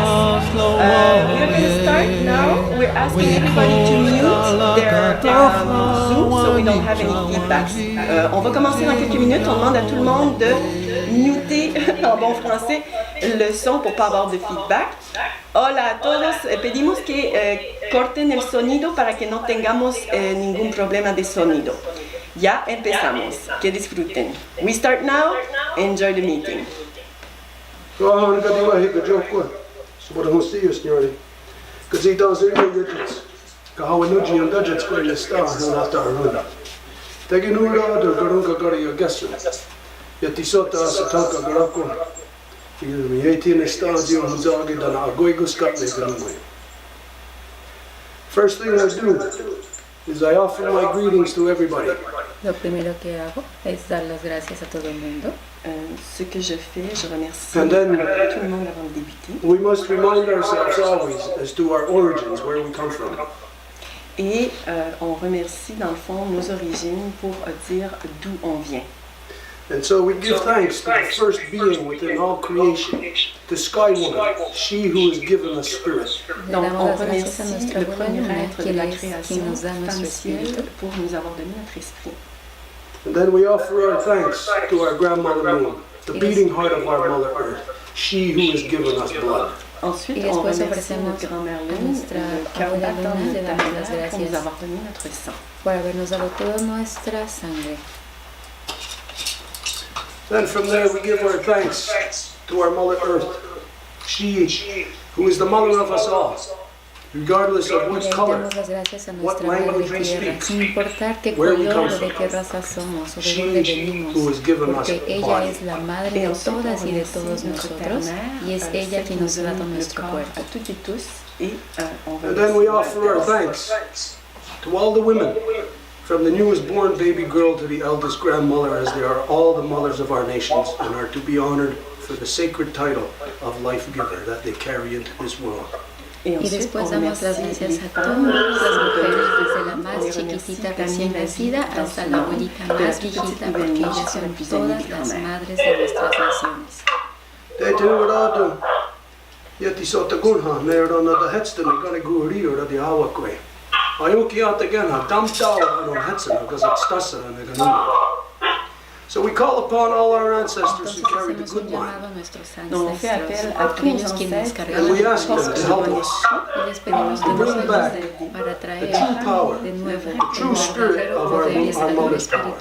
We're going to start now. We're asking everybody to mute their Zoom so we don't have any feedbacks. On va commencer dans quelques minutes. On demande à tout le monde de muter en bon français le son pour pas avoir de feedback. Hola a todos, pedimos que corten el sonido para que no tengamos ningún problema de sonido. Ya empezamos. Que disfruten. We start now. Enjoy the meeting. Kasi daw sa inyo gadgets. Kahawan no yung gadgets ko yung star ng latar nun. Tagi nura do karong kagari yung gaso. Yati sota sa tangka garako. Yung 18 star yung huzagi da na agoy guskat na ganun. First thing I do is I offer my greetings to everybody. Lo primero que hago es dar las gracias a todo el mundo. Ce que je fais, je remercie tout le monde avant de débuter. We must remind ourselves always as to our origins, where we come from. Et on remercie dans le fond nos origines pour dire d'où on vient. And so we give thanks to the first being within all creation, the Sky Woman, she who has given us spirit. Donc on remercie le premier être de la création, femme ciel, pour nous avoir donné notre esprit. And then we offer our thanks to our grandmother Moon, the beating heart of our Mother Earth, she who has given us blood. Ensuite, on remercie notre grand-mère Lune, le cœur battant de la Terre, pour nous avoir donné notre sang. Por habernos dado toda nuestra sangre. Then from there we give our thanks to our Mother Earth, she who is the mother of us all, regardless of which color, what language we speak, where we come from. She who has given us Porque ella body. es la madre de todas y de todos nosotros, y es ella quien nos ha dado nuestro cuerpo. And then we offer our thanks to all the women, from the newest born baby girl to the eldest grandmother, as they are all the mothers of our nations and are to be honored for the sacred title of life giver that they carry into this world. Y después damos las gracias a todas las mujeres, desde la más chiquitita recién nacida hasta la abuelita más viejita, porque ellas son todas las madres de nuestras naciones. Yeti sota gunha meron na da hetsten gonna go rio di hawakwe. Ayuki at again ha damtawa on hetsen because it's stassa and ganun. So we call upon all our ancestors who carry the good mind. On fait appel à tous nos ancêtres And we ask them to help us to bring back the true power, the true spirit of our mother's power.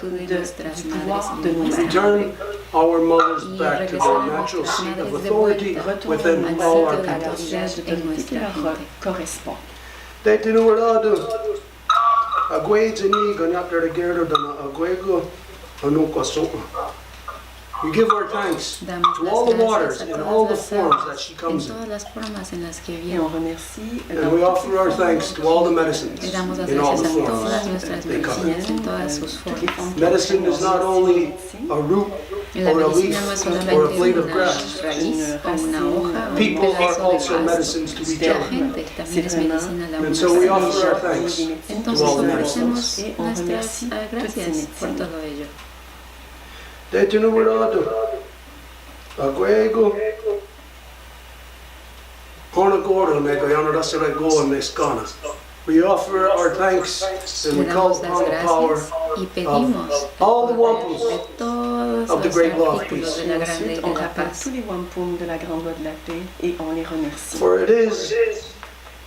Return our mothers back to their natural seat of authority within all our people. They tinu rado agway ni ganap der gerdo dana agwego. We give our thanks to all the waters in all the forms that she comes in. And we offer our thanks to all the medicines in all the forms that they come in. Medicine is not only a root or a leaf or a blade of grass. People are also medicines to each other. And so we offer our thanks to all the medicines. Dete numerato aguego honagoro nego yanarasara go and meskana. We offer our thanks and we call upon the power of all the wampus of the great law of peace. For it is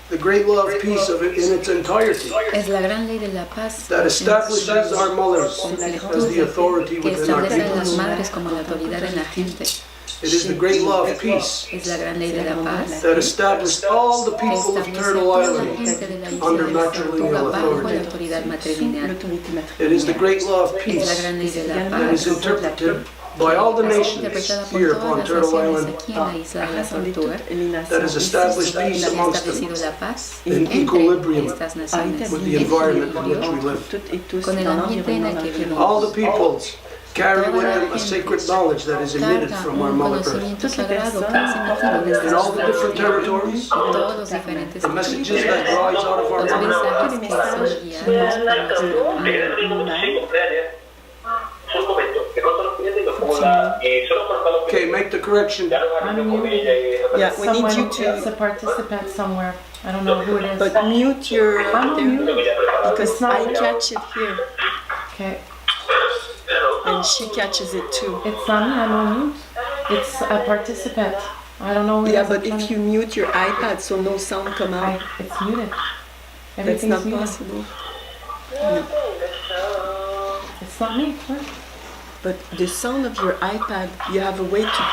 the great law of peace in its entirety that establishes our mothers as the authority within our people. It is the great law of peace that established all the people of Turtle Island under matrilineal authority. It is the great law of peace that is interpreted by all the nations here upon Turtle Island that has established peace amongst them in equilibrium with the environment in which we live. All the peoples carry with them a sacred knowledge that is emitted from our Mother Earth. In all the different territories, the messages that rise out of our Mother Earth Okay, make the correction. Yeah, we need you It's a to participant somewhere. I don't know who it is. but mute your I'm on mute. because I catch it here Okay. and she catches it too. It's not me, I'm on mute. It's a participant. I don't know who it Yeah, is. but if you mute your iPad so no sound come out, It's muted. that's Everything's not muted. possible. It's not me. What? But the sound of your iPad, you have a way to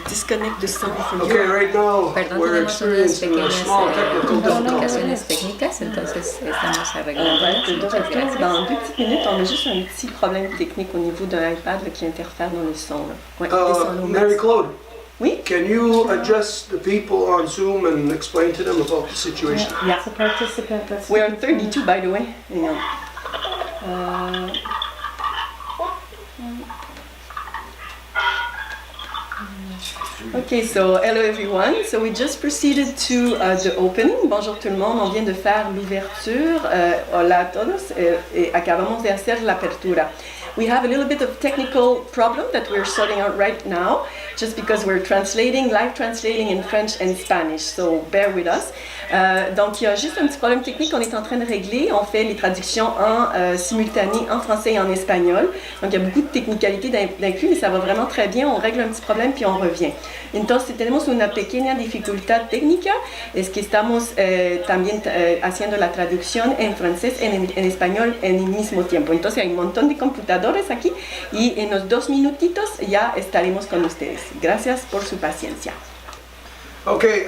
disconnect the sound from Okay, your right now Perdón, we're tenemos unas experiencing a pequeñas small technical difficulty. complicaciones técnicas, entonces estamos On arreglando. va être de Muchas retour gracias. dans 2 petites minutes. On a juste un petit problème technique au niveau d'un iPad là, qui interfère dans le son. Là. Ouais, descends au Mary max. Claude, Oui? can you address the people on Zoom and explain to them about the situation? Yeah. It's a participant. That's We are 32 by the way. Hang on. Okay, so hello everyone. So we just proceeded to the opening. Bonjour tout le monde. On vient de faire l'ouverture. Hola a todos. Acabamos de hacer la apertura. We have a little bit of technical problem that we're sorting out right now, just because we're live translating in French and Spanish. So bear with us. Donc il y a juste un petit problème technique qu'on est en train de régler. On fait les traductions en simultané en français et en espagnol. Donc il y a beaucoup de technicalités d'inclus, mais ça va vraiment très bien. On règle un petit problème puis on revient. Entonces tenemos una pequeña dificultad técnica. Es que estamos también haciendo la traducción en francés y en español en el mismo tiempo. Entonces hay un montón de computadores aquí y en los 2 minutitos ya estaremos con ustedes. Gracias por su paciencia. Okay,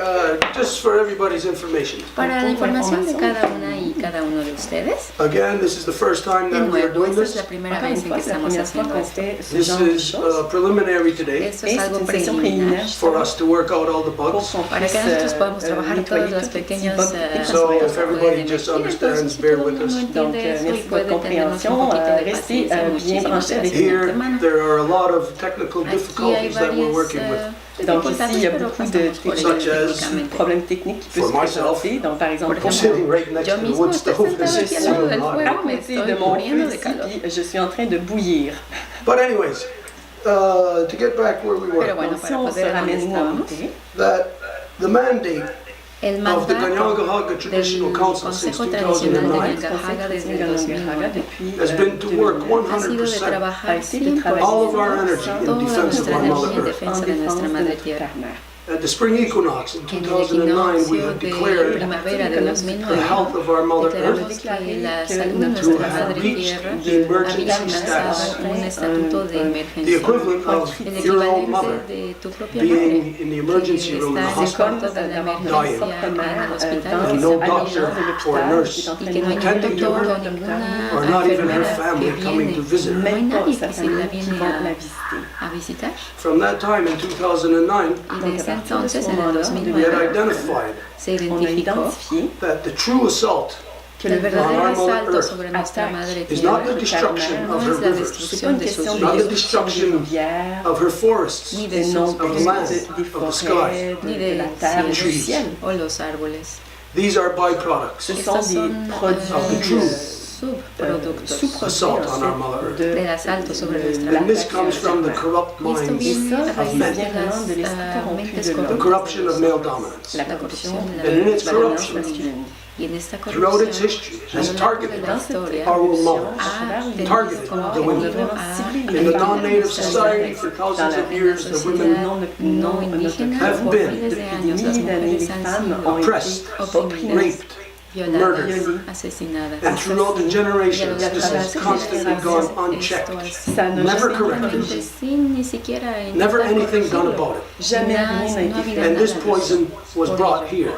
just for everybody's information. Para la información de cada una y cada uno de ustedes, Again, this is the first time de that we are nuevo, doing esta es this. la primera Encore vez une en fois, que c'est la estamos première fois haciendo qu'on esto. fait ce This genre de is choses. preliminary today Esto Et es c'est algo une session preliminar préliminaire for us to work out all the pour bugs. qu'on para que puisse nosotros podamos trabajar todos nettoyer los tous les petits pequeños bugs techniques. So aspectos if que everybody pueden just emergir. understands, Entonces, si bear todo el with mundo us. Donc, entiende esto y merci pour puede votre entendernos un compréhension. poquito de Restez paciencia, bien muchísimas branchés avec gracias de Here, antemano. there are a lot of technical Aquí hay difficulties that we're varias working with. Donc ici, il y a pero beaucoup de pasamos por ello Such as técnicamente. problèmes techniques qui peuvent For se myself, présenter. Donc par exemple, Por pour I'm ejemplo, moi, sitting right next yo to the mismo wood estoy stove. sentada aquí al lado del à fuego, me côté estoy de mon muriendo feu de ici, calor. puis je suis en train de bouillir. But anyways, to get back where we Pero were, bueno, Donc si para on se poder a donde ramène où on estábamos, était, that the mandate el of the mandato Kanyangahaga Traditional del Council since Consejo Tradicional de 2009 Nangahaga desde el Ganongahaga 2009 depuis has been to work 2009. ha sido de 100% trabajar été de travailler 100% all of our energy in toda defense of nuestra our energía Mother en Earth. defensa en de défense nuestra de madre notre tierra. terre-mère. At the spring equinox in En el 2009, we equinoccio had de declared primavera de the 2009 health of our Mother declaramos Earth que la que salud de nuestro nuestra to have madre reached tierra the emergency había alcanzado status, un estatuto de the emergencia. equivalent of El your own mother equivalente de tu propia madre being in the emergency que room in the está en el hospital cuarto de la d'avoir emergencia votre en mère el hospital dans que and se no ha doctor venido or nurse, y que no hay ningún attending to doctor her, o ninguna or not even her enfermera family que coming to viene, visit her. no hay Même pas nadie sa que se la famille qui viene vont la visiter. a visitar. From that time in 2009, Y desde entonces, en el we had 2009, identified se On a identificó identifié that the true assault que el le verdadero on our Mother asalto Earth sobre nuestra attaque madre is tierra not the destruction no of es her la rivers, c'est pas destrucción une de question sus de not the ríos, destruction rivières, of her forests, ni de et non sus plus of land, des of the sky. forêts, ni de la de terre, du cielos ciel. o los árboles. These are byproducts Ce sont Estos des son produits of the true subproductos sous-produits assault on our en Mother fait, Earth. de del asalto sobre nuestra la And this madre comes tierra. from the corrupt Y esto minds viene a of raíz men, de vraiment de l'esprit las corrompu mentes de l'homme. the corruptas corruption of de male los hombres, dominance. la corrupción de And in its la corruption, dominación masculina. Y en esta throughout its corrupción, history, a has lo largo de targeted la historia, our mothers, ha tenido targeted como the women. objetivo a In the non-native society for thousands of years, the women no indígena have por been miles de años las mujeres han sido oppressed, oprimidas, raped, violadas, murdered. asesinadas. And throughout the Y a lo generations, largo this de has las constantly gone generaciones, esto unchecked. ha sido Ça n'a Never jamais corrected. constantemente sin ni siquiera Never intentar anything done corregirlo. about it. Jamais rien n'a No été ha fait. habido And this nada. poison was brought here,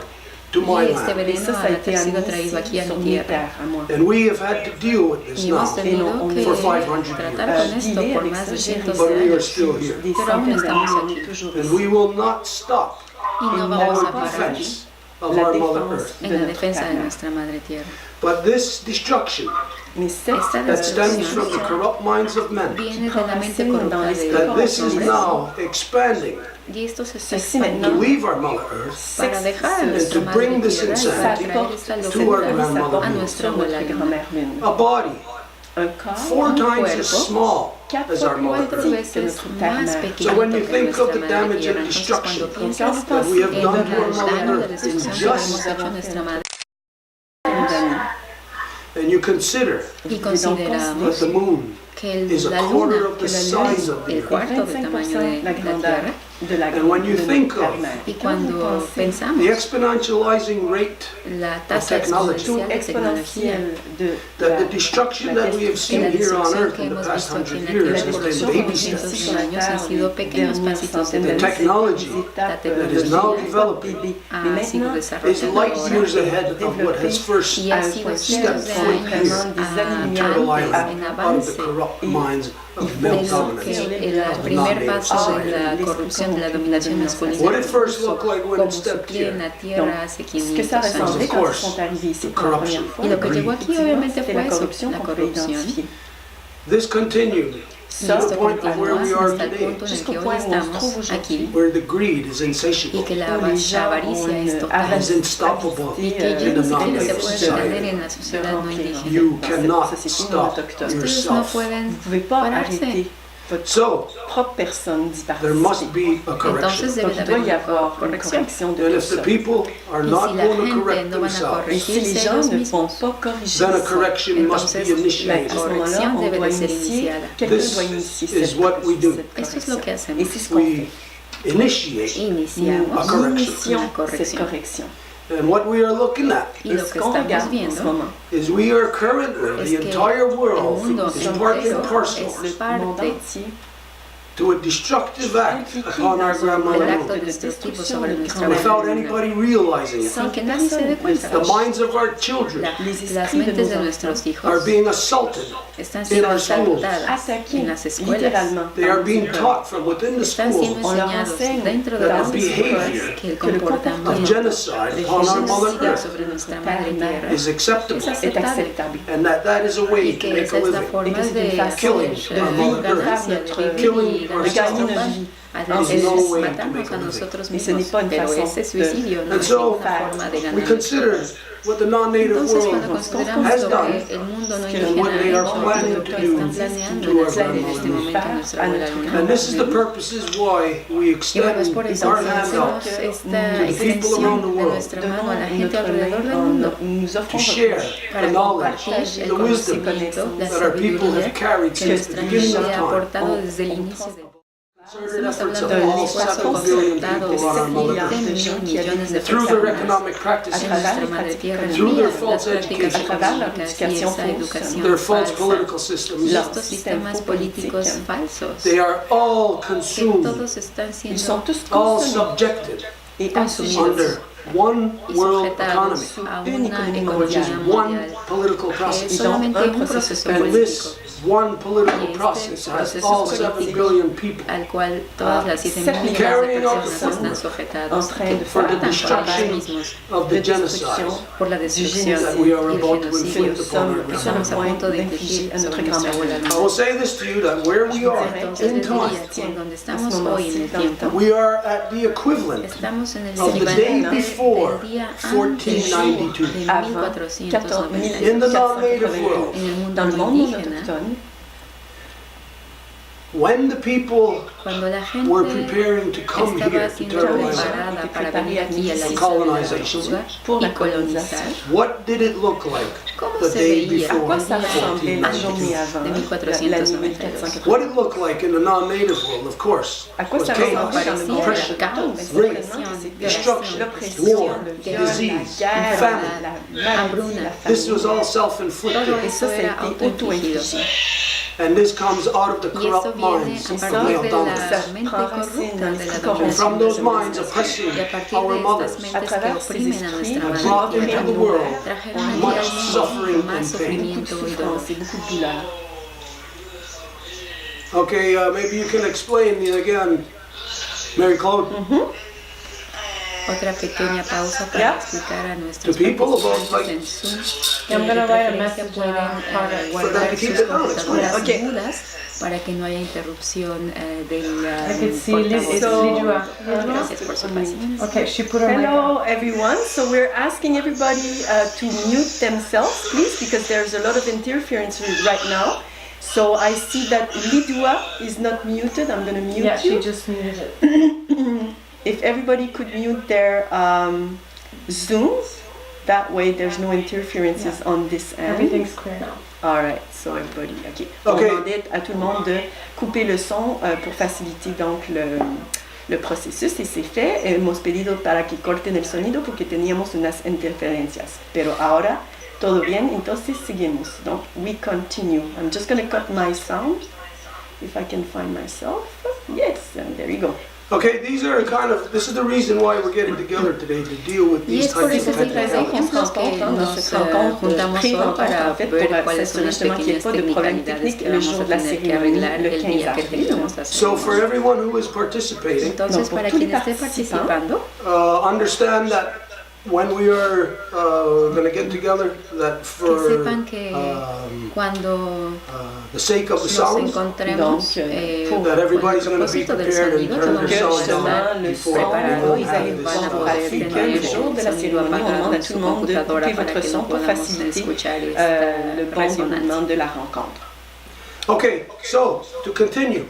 to my Y este land. Et veneno ça, ça a été ha sido amené traído aquí a sur mi mes tierra. terres, à moi. And we have had to deal with this Y now. hemos tenido que For 500 tratar years. con esto por más de cientos But de we are años. still here. Des Pero aún centaines estamos d'années, on aquí. est toujours And ici. we will not stop Y no in vamos a our parar defense of La our Mother défense Earth. en de la notre defensa de terre. nuestra madre tierra. But this destruction Mais cette Esta that stems destrucción from the corrupt minds of men, viene de la mente corrupta de that this los is hombres. now expanding Y esto se está Ceci to expandiendo leave our Mother Earth para dejar a and nuestra to madre bring this tierra y para insanity traer esta to our locura grandmother a nuestra abuela luna. grand-mère lune. a body un corps, 4 times as small 4 as our fois mother plus Earth. petit que notre terre mère. So when you think of the damage and destruction that we have done to our mother Earth in just, and you consider Y consideramos that the moon is a quarter of the size of the el Earth. cuarto del tamaño de la Tierra. And when you think of Y cuando pensamos the exponentializing rate la of tasa technology, exponencial de tecnología, that the destruction that we have que la seen here on destrucción Earth que in the hemos past visto aquí en 100 la years Tierra por los has been últimos baby cientos steps. de años han sido pequeños pasitos de The bebé. technology La that is now tecnología developing ha sido is desarrollada light ahora years ahead of what has first y ha sido stepped cientos de foot años here antes Turtle en Island out of avance the corrupt minds of de male lo dominance que el of the primer non-native paso de society. la corrupción, de la dominación masculina What it first looked like when como it stepped sucedió en here la Tierra hace Ce que ça 500 años. ressemblait Of quand ils course, sont arrivés ici the pour la corruption. première fois. Y lo que llegó aquí Effectivement, obviamente c'était fue la eso, corruption la qu'on pouvait corrupción. identifier. This continued Y to the esto point of where continúa we are hasta el today, punto en el Jusqu'au que hoy point où on se estamos trouve aquí aujourd'hui. where the greed is y insatiable, que la Où les gens ont avaricia es une total is unstoppable y que ya in ni the siquiera se non-native puede society. detener en la sociedad no indígena. You Dans cette cannot société non stop autochtone. Ustedes no yourself. pueden Vous ne pouvez pas pararse. arrêter votre So, propre personne d'y there must participer. be a correction. Entonces Donc debe de il doit haber y una avoir une corrección. correction de And tout if the ça. people are Y not si la going to gente correct no van a themselves, Et si les corregirse gens ellos ne mismos, vont pas corriger then a ça, correction must be entonces la initiated. à ce moment-là, corrección on debe doit de ser initier, iniciada. quelqu'un This doit initier is cette what we do. cette Esto es lo que correction. hacemos. Et c'est ce qu'on We fait. initiate a Iniciamos correction. Initions la corrección. cette correction. And what we are looking at Y Et lo ce que qu'on estamos regarde en ce viendo moment, is we are currently, es the que entire el world mundo is part and entero parcel es le monde parte entier to a destructive act impliqué upon our dans un grandmother del acte acto moon, de destructivo destruction sobre de nuestra grand-mère without lunaire. anybody realizing it. Sans que nadie se dé cuenta. The minds of our children Las esprits de mentes nos de nuestros are hijos being assaulted. están in siendo our schools. asaltadas Attaqués en las escuelas. littéralement. They are being taught from within the Están siendo schools On leur enseñados enseigne dentro de that las the escuelas behavior que el que le of comportamiento genocide de upon our mother genocidio earth sobre nuestra madre tierra is acceptable, es est aceptable acceptable. and that is a way y to que make esa a es la living. forma Et que c'est de une façon killing hacer our mother ganancia, earth. de Killing vivir y ganar ourselves nuestro pan, is no way to matarnos make a a living. nosotros Et ce n'est mismos, pas une pero façon ese suicidio no And es so, una forma de we ganar. consider what the non-native Entonces, cuando world consideramos has lo done que el mundo no and indígena what they ha are hecho, planning lo to que do están planeando to en our hacer en grandmother este moon. momento a nuestra abuela luna. And this is the purposes why we Y bueno, extend es por eso our que hand out hacemos esta to the people extensión around the de world nuestra Donnons mano a la gente notre alrededor del main, mundo nous to offrons share notre the para knowledge, compartir el the wisdom conocimiento, la that our people have sabiduría carried que since the nuestra beginning gente of ha time. aportado desde el inicio de Concerted Estamos efforts of hablando all del esfuerzo 7 billion concertado de people on our 7 mother earth. millones de Through their personas economic en practices, nuestra madre tierra, through their las false prácticas education, económicas y esa educación their false falsa political systems, y estos sistemas políticos falsos they are all que consumed, todos están Ils sont siendo tous all consommés subjected et consumidos under one y world sujetados economy, a une una économie economía mondiale. one mundial political que es process. solamente un un proceso proceso And político this one political Y este process has proceso all 7 político billion people al cual todas las 7 millones de carrying out the personas están framework sujetados en train de que for the portan por ellos destruction mismos of the de genocide destruction por la destrucción that we are y el about to genocidio inflict upon our que estamos a grandmother. punto de infligir a sobre notre nuestra abuela I luna. will say this to you that where we are Entonces in les time, diría que en donde estamos ce hoy en el moment-ci, tiempo, we are at the equivalent estamos en el of the day equivalente before del día antes 1492. de avant 1492 In the non-native world, en el mundo dans le no monde non indígena, autochtone, when the people cuando la gente were preparing to come estaba here to siendo Turtle Island, preparada para venir aquí a la for isla de la colonization, Tortuga y colonizar, what did it look like ¿cómo the se day veía à quoi before ça ressemblait la journée 1492? avant, de l'année 1492? 1492? What it looked like in the non-native world, of course, À quoi was ça chaos, ressemblait dans le monde Parecía oppression, caos, autochtone? rape, C'était destruction, l'oppression, war, le viol, disease, la guerre, famine. la maladie, hambruna. la This was famine. all Todo self-inflicted, Et eso ça, ça era a été autoinfligido. auto-infligé. and this comes out of the Y eso corrupt viene minds a of partir male de dominance. la mente corrupta de la And dominación. from those minds oppressing Y a partir our de mothers, estas A mentes que travers ces oprimen a esprits, nuestra have brought madre into tierra, the world trajeron aquí much al suffering mundo más and pain. sufrimiento y dolor. Souffrance et beaucoup de douleur. Okay, maybe you can explain again, Mary Claude. Otra pequeña pausa para explicar a nuestros participantes en Zoom que I'm de gonna write a preferencia message pueden them guardar to keep sus it down. It's fine. computadoras mudas para que no haya interrupción del I could see portavoz. Lidua. Gracias por su paciencia. Okay, she put her mic Hello, on. everyone. So we're asking everybody to mute themselves, please, because there's a lot of interference right now. So I see that Lidua is not muted. I'm going to mute Yeah, you. she just muted it. If everybody could mute their Zooms, that way there's no interferences on this end. Everything's clear now. Alright, so everybody, ok. On Okay. demandait à tout le monde de couper le son pour faciliter donc le procesus y c'est fait. Hemos pedido para que corten el sonido porque teníamos unas interferencias. Pero ahora todo bien, entonces seguimos. Donc we continue. I'm just going to cut my sound if I can find myself. Yes, and there you go. Okay, this is the reason why we're getting together today, to deal with Y these es por types esas of situaciones technicalities. que nos juntamos hoy para ver cuáles son las pequeñas technicalidades que vamos a tener que arreglar el día que tengamos la So for ceremonia. everyone who is participating, Entonces, para quien esté participando, understand that when we are going to get together, that que for sepan que cuando the sake of the nos sound, encontremos that everybody's con el going to be propósito del prepared and sonido, turn todos their vamos a sound estar down before preparados y having van a this poder tener el jour de la sonido cérémonie, on apagado demande à en tout su le monde de computadora couper para votre que son no pour podamos faciliter escuchar le esta bon déroulement resonancia. de la rencontre. Okay, so to continue.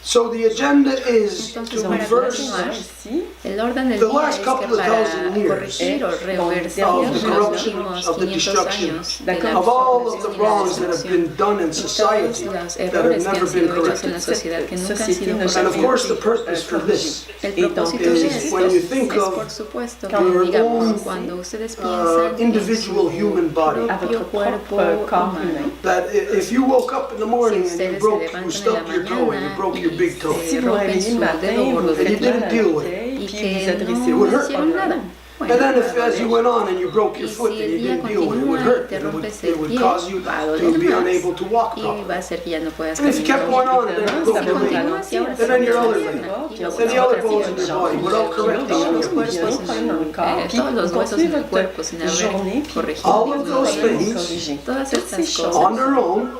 So the agenda is Entonces, to para reverse continuar, Ici, el orden del The día last es que couple of para thousand years corregir o reversar of los the corruption, últimos of the 500 destruction, años de la of all of the destrucción y la wrongs that have destrucción been done in y todos society los that errores have que never han been sido hechos en la corrected. sociedad que nunca han Société sido n'a And jamais of course the corregidos. purpose for this El Et donc, propósito de is esto when you think es, of por supuesto, que your digamos, own, cuando ustedes piensan individual en human body, à propio votre cuerpo propre corps humano, humain. that if you woke up in the morning si and you ustedes se broke, you levantan en la stubbed your toe and you mañana broke your y big toe, se rompen su dedo gordo and you del pie didn't deal with it. y puis que vous adressez It no would hurt. hicieron nada. And then if as you went on and you broke your Y foot si and el you día didn't deal with it, it would continúa y hurt. te rompes el It would pie, cause you va a to doler be más unable to walk y va a properly. hacer que ya no puedas And if you kept going caminar. on and then you Si broke your leg, continúas y ahora and then your other pierna, leg, y luego and la the other otra bones in pierna, your body, without correcting todos los it. cuerpos en el, todos los huesos en el cuerpo sin haber corregido All of those ninguno. things, Todas estas on cosas, their own,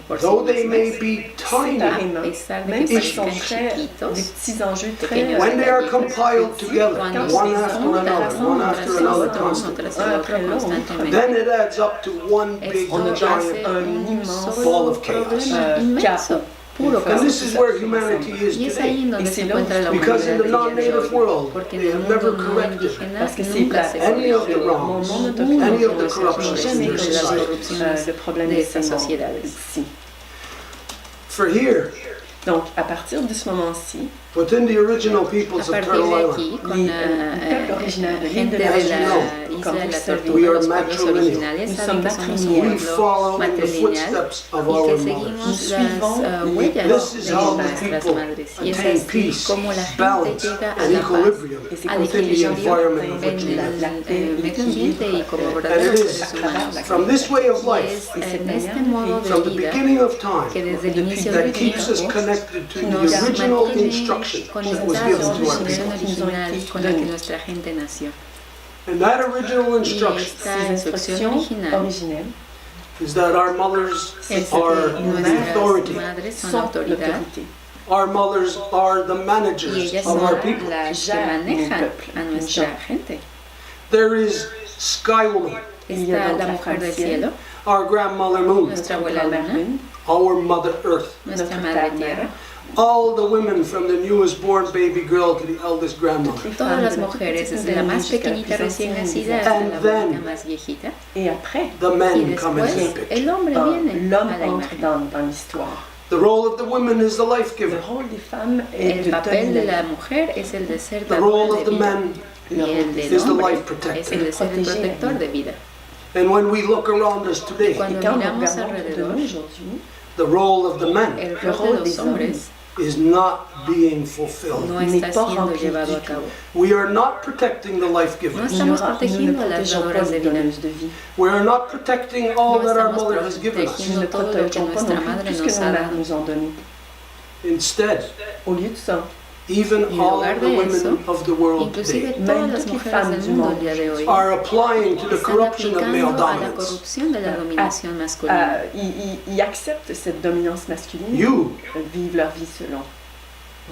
por sí though they may mismas, be tiny, a pesar de Même que s'ils sont parezcan des chiquitos, petits enjeux très pequeños when they are detallitos, compiled together, cuando one se after juntan another, uno one tras after el another, otro, uno constantly, tras el otro constantemente, then it adds up to one big esto giant hace un ball solo of chaos. problema inmenso, puro And caos. this is where humanity is Y es ahí today. en donde Y se si encuentra la Because in the humanidad del día de non-native hoy, world, porque en they el have never mundo no corrected indígena Parce que c'est nunca la- se any of the corrigió wrongs, Mon monde ninguno any de of the los corruptions errores in ni their de las society. corrupciones le problème de de estas ces mondes sociedades. ici. For here, Donc, à partir de ce moment-ci, within the original A peoples of partir Turtle de Island, aquí, con el la peuple originaire de l'île gente de de la la Réunion, isla de la comme Tortuga, we are los pueblos matrilineal. originales, Nous saben sommes que somos un matrilineal. we pueblo follow in the matrilineal footsteps of y our que mothers. seguimos suivons las les huellas This is de how the nuestras people madres. Y es attain así peace, como la gente balance, llega a and la paz, equilibrium et c'est al comme ça que les within gens the vivent environment of en which we live. el medio ambiente y como And verdaderos it seres is humanos. from this way of Y life, es en este modo from de the vida beginning of que time, desde el inicio del that keeps us tiempo connected to nos the original mantiene instruction that was conectados given a to la our instrucción people. original con la que nuestra gente nació. And that original Y instruction esta ces instrucción instructions original originelles is that our mothers es are que the nuestras authority. madres son sont autoridad l'autorité. Our mothers are the y managers ellas of son our people. las que Gèrent manejan mon peuple, a nuestra gente. There is Sky Woman, Il y a Está donc la la mujer del femme cielo, our grandmother Moon, nuestra abuela la luna, lune, our Mother Earth, nuestra notre madre terre tierra. all the women from the newest born baby girl to the eldest grandmother. Todas las mujeres, desde la más pequeñita recién nacida hasta la abuelita más viejita. Et après, The Y men come into después the picture. el hombre viene l'homme a la entre imagen. dans l'histoire. The role of the women is the life Le giver. rôle des femmes est El de papel de donner la mujer es el de ser The role dadora of de the vida. man Y el del is the hombre life es protector. el de ser el protector de vida. And when we look around us today, Cuando Quand nous miramos regardons autour de alrededor, nous aujourd'hui, the role of the man el Le rol rol de des los hombres is not being fulfilled. no n'est está pas siendo rempli llevado du a cabo. We are not protecting the life No givers. estamos nous ne protegiendo a las protégeons pas dadoras de les vida. donneuses de vie. We are not protecting all No that our estamos mother has given us. Nous protegiendo ne todo lo que protégeons pas nuestra non plus madre tout ce nos que ha nos mères dado. nous ont donné. Instead, Au lieu de ça, even Y en all lugar of the de women eso, of the world inclusive today todas las mujeres del mundo el día de hoy are applying to the están corruption of male aplicando a la dominance. corrupción de la dominación masculina. Ils acceptent cette dominance masculine, You vivent leur vie selon.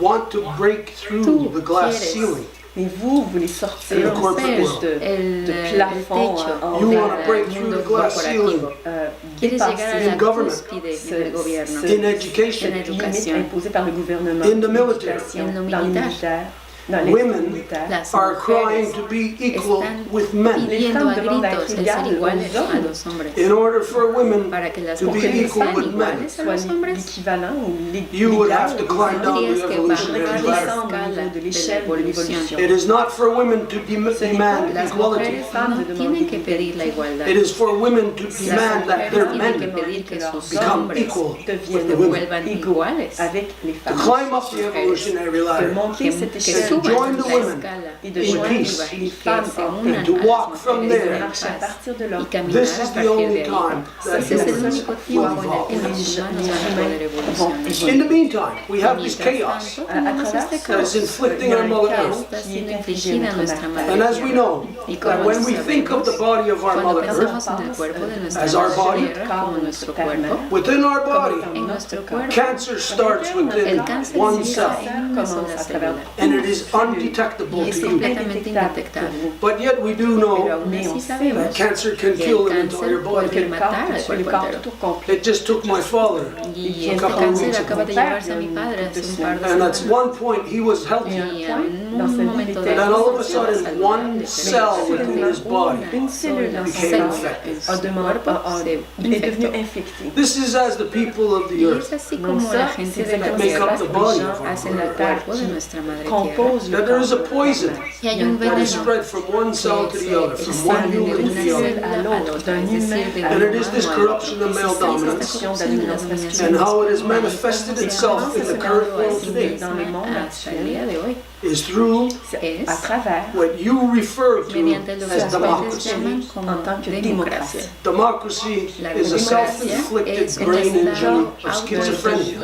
want to break through Tú the glass quieres ceiling. Mais vous voulez sortir In the corporate world. de el plafond techo en You del want to break through mundo the glass ceiling corporativo. Quieres llegar a dépasser la in government, cúspide del gobierno, in education. en limite educación, imposée par le gouvernement, In the military. l'éducation, En lo dans le militar. militaire, dans les Women militaires. las are crying mujeres to be equal están with men. pidiendo a demandent gritos d'être el ser égales iguales aux hommes. a los hombres, In order for women para que las to be mujeres equal sean with men, iguales a los soit hombres. l'équivalent ou you would have to l'égal. climb down Tendrías the que evolutionary bajar ladder. la escala de la evolución. It is not for women to demand Las equality. mujeres no tienen que pedir la igualdad. It is for women to Las demand that their mujeres tienen que men pedir que sus become hombres equal with the deviennent women. vuelvan iguales, avec les To femmes. climb up the evolutionary De ladder monter cette que échelle, to join suban the la women escala et de in joindre peace les que femmes se en unan and to a walk las from mujeres there. en marche à paz partir de là. y caminar This a is the partir only de ahí. time that Ese es el humans único will tiempo en el que evolve. los humanos van a poder evolucionar. In the meantime, we have this Mientras chaos tanto, tenemos este that is caos inflicting our mother que earth. está siendo infligida a nuestra madre And as we tierra. know, Y that como when we think of the body of our cuando mother earth, pensamos en el cuerpo de nuestra as our madre body, tierra como nuestro cuerpo, within our body, en nuestro cuerpo, cancer starts within el cáncer one empieza cell, en una sola célula and it is undetectable y es to you. completamente indetectable. But yet we do Pero know aún así that sabemos cancer can que kill el an entire cáncer puede body. matar al cuerpo entero. It just took my father Y a este couple of cáncer weeks acaba ago. de llevarse a mi padre hace un par de And at semanas. one point he was healthy. Y en un momento And de then all of a estaba sudden, one saludable, cell pero within his body une cellule en became son infected. en su cuerpo se est devenue infectó. infectée. This is as the people of the Y earth, es así como la gente de la make tierra up the body of our hacen el cuerpo de nuestra madre tierra. Compose le that there is a corps. poison Y hay un that is veneno spread from one cell to the other, que from se one expande de human to una the other. célula a la otra, es decir, de And un it is this humano a corruption otro. of male Es esta dominance corrupción de la dominación and how it has masculina y manifested cómo se itself ha in the current manifestado a world sí today misma hasta el día de hoy. is through Es À travers what you refer to mediante lo que as ustedes democracy. llaman como en tant que democracia. Democracy La is a democracia self-inflicted es un brain injury estado of schizophrenia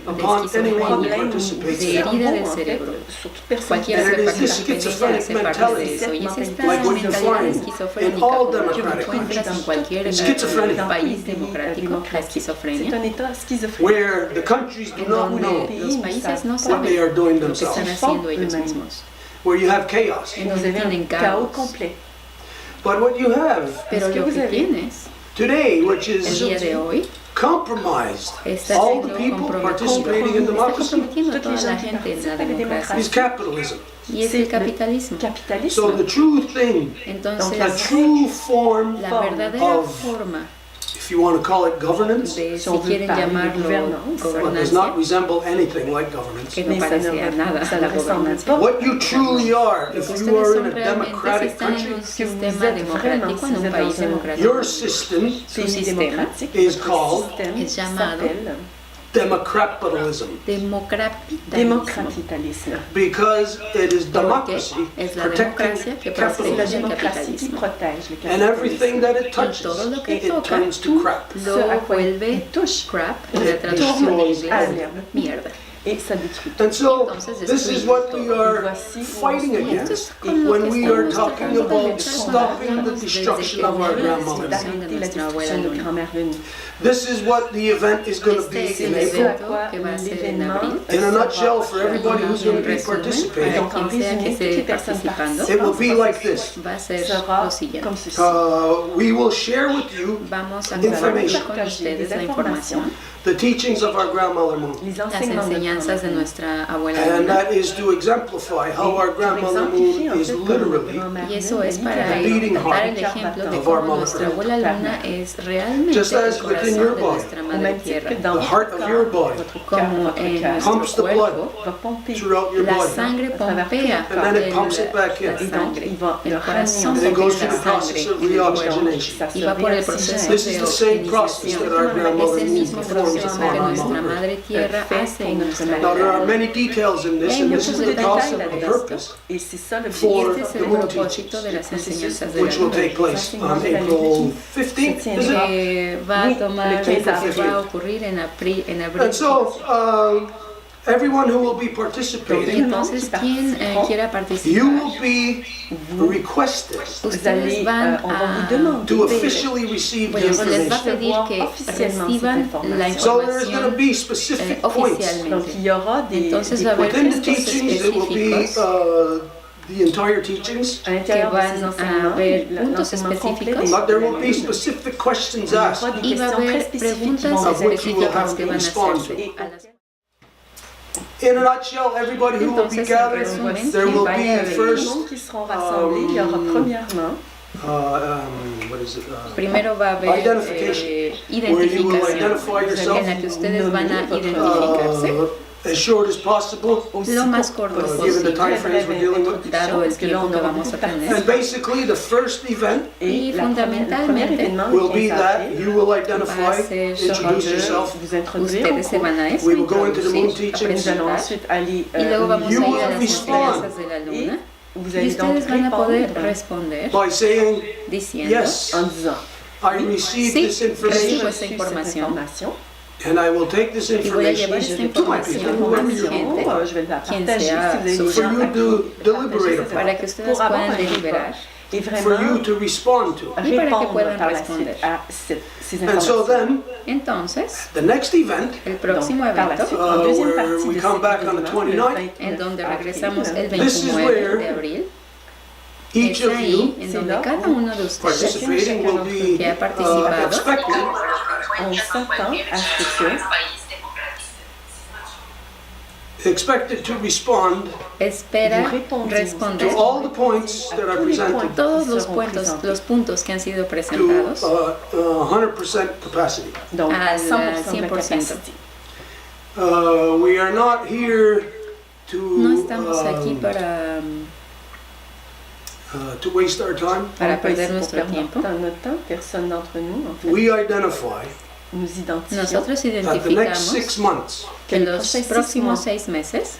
upon anyone who participates de in it. herida del cerebro. sur toute personne Cualquiera And que it is this participe de ella schizophrenic hace parte de mentality, eso. Y es esta like what you mentalidad find esquizofrénica in all que democratic encuentras en cualquier Schizophrenia. país democrático, la c'est esquizofrenia, un état schizophrène. where the countries do en not know donde los países no what they saben are doing lo que están themselves, haciendo ellos mismos, where you have chaos. en donde tienen Chaos caos. complet. But what you have Pero que lo vous que avez tienes today, which el is día de hoy, compromised está all the siendo people comprometido, participating in está democracy, comprometiendo a toda la gente en la democracia, is capitalism. y es el capitalismo. So Capitalisme. the true thing, the Entonces, true form, la verdadera of- forma if you want to call it governance, de, Si si on veut quieren parler de llamarlo gouvernance, what does gobernancia, not resemble anything like governance. que no Mais ça parece ne- a nada ça a ne la ressemble gobernancia. pas. What you truly are, Lo que if you ustedes are son in a realmente si democratic están en country, un que vous sistema êtes democrático, vraiment, en un si vous país êtes dans un- democrático. your system Su Pays sistema démocratique is called système es llamado s'appelle democratalism, democratitalismo, because it is porque democracy es la protecting democracia que c'est la protege el démocratie qui capitalismo. protège le and everything capitalisme. that it Y touches, todo lo que it toca, turns to crap. lo Ce à quoi vuelve il touche crap, It la traducción en destroys inglés, everything. mierda. Et ça détruit tout. And so, Entonces this is what we are fighting against when we are talking about stopping the destruction of our grandmothers. D'arrêter la destruction de grand-mère Lune. This is what the event is going to be Este es in el April. evento que va a ser en abril. In a nutshell, for everybody who's going En to be resumen, participating, para quien sea que esté participando, it will be like this. va a ser Sera lo siguiente. comme ceci. We will share with you Vamos a Information. compartir con ustedes la información, the teachings of our grandmother Moon. Les las enseignements de enseñanzas de grand-mère. nuestra abuela And Luna. that is to exemplify how our grandmother Moon is literally Y eso es para dar el ejemplo de cómo nuestra abuela Luna es realmente Just as el within corazón your de body, nuestra madre tierra. the heart of your body Como en nuestro pumps the blood cuerpo, va pomper throughout your la body. sangre pompea And then it pumps it back in. la sangre, Il va el le corazón And it goes pompea through la the process sangre of en el cuerpo reoxygenation. y va por el proceso This is the same process that our es grandmother el Moon mismo performs proceso upon que our nuestra mother. madre tierra hace en nuestra Now there are abuela. many details in this, Hay and this is muchos the detalles concept de and esto. purpose, Et c'est ça le For Y este es the el moon propósito de las enseñanzas de which will la take place on April 15th, is it? que va a tomar, le 15 que va a abril. ocurrir en abril. And so, everyone who will be participating, Entonces, quien quiera you participar, will be requested ustedes van on va vous a demander to officially receive the les va a information. pedir que reciban la So there's going to información be specific points. Donc oficialmente. il y aura des Entonces va a haber Within the puntos teachings, it will be específicos the entire teachings, à l'intérieur que de van ces a enseignements, haber puntos l'enseignement complet específicos. but there will be specific questions Il y aura asked. des y va a questions très haber spécifiques qui preguntas vont of which you will específicas have que to van a respond hacerse to. a las In a nutshell, everybody who will be Entonces, en gathered, resumen, there quien will vaya a be venir, first, Tout le monde qui seront rassemblés, il y aura premièrement what is it? primero va a haber Identification, where you will identificación identify yourself en la que ustedes van a identificarse as short as possible, lo más corto given the time posible, frames we're dealing with. dado el tiempo que vamos a And tener. basically, the first event Y le premier fundamentalmente événement, will le be 15 that avril, you will va identify, a ser introduce de yourself. vous introduire au ustedes se cours. van a We will go into the moon introducir, teachings. Nous allons presentar, ensuite aller y luego vamos a You ir a will las respond. enseñanzas de la luna vous y allez donc ustedes van a poder répondre responder By saying, diciendo yes, en disant I received sí, this j'ai information, esa reçu información. cette information and I will take this y voy a information llevar et je esta vais to my passer people, información whoever a mi you gente, are, je vais la quien partager sea si vous avez su des for gens you à to deliberate partager para upon, que ustedes pour avoir puedan un deliberar et for vraiment you to respond to. y para que répondre puedan par la responder. suite à ces And so informations. then, Entonces, the next event, el próximo Donc, par la evento, suite, en deuxième where partie we de come cet back on the événement, le 29th, en donde avril, regresamos el This is 29 where de abril, each es of ahí you en donde cada uno de ustedes participating will be que ha participado expected on s'attend à ce que to respond espera Vous répondiez responder to all the points that are tous les presented points todos qui los seront puntos, présentés. los puntos que han sido to presentados 100% capacity. Donc, à al 100% de la 100%. capacité. We are not here No estamos to aquí para to waste our time. On n'est para pas ici perder pour nuestro perdre tiempo. notre temps. Personne d'entre nous, en fait, We identify nous identifions Nosotros that the next 6 identificamos months que les los prochains 6 próximos mois 6 meses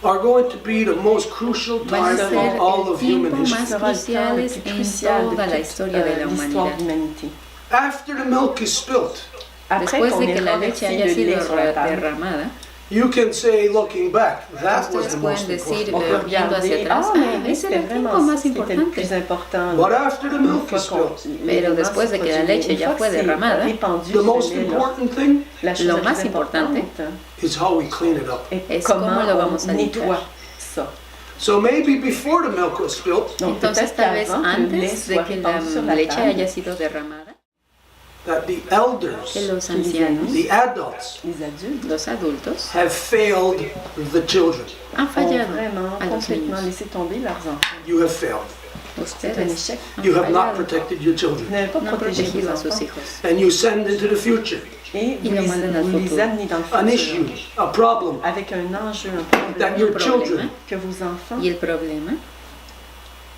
are going to be the most crucial van a time ser of all el of human tiempo más history. sera le temps le cruciales plus en crucial de toda la toute historia de la l'histoire humanidad. de l'humanité. After the milk is spilt, Après Después qu'on de ait que la renversé leche haya le sido lait sur la table, derramada, you can say, looking back, that was ustedes the pueden most decir, important. on peut viendo hacia regarder, atrás, mais ese c'était era el tiempo vraiment ça más qui était le importante. plus important. But after the Une milk fois is qu'on- spilt, Pero l'élément después se de que la produit, leche une ya fois fue que c'est derramada, répandu the ce most lait-là, important thing la chose lo la más plus importante importante is how we clean it up. est es comment cómo lo vamos on a nettoie limpiar. ça. So maybe before the milk was spilt, Donc Entonces peut-être tal vez qu'avant que le lait antes de soit que la répandu sur la leche table, haya sido derramada, that the que elders, los ancianos, the adults, les adultes los adultos, have failed the children. han ont fallado vraiment a los complètement niños. laissé tomber leurs enfants. You have failed. C'est un Ustedes échec. han You have not fallado, protected your Vous children. n'avez pas no han protégé vos protegido a sus enfants hijos. And you send into the future et Y lo mandan al vous les futuro. amenez dans le an futur issue, a problem avec un enjeu, un that problème your problema. children que vos enfants Y el problema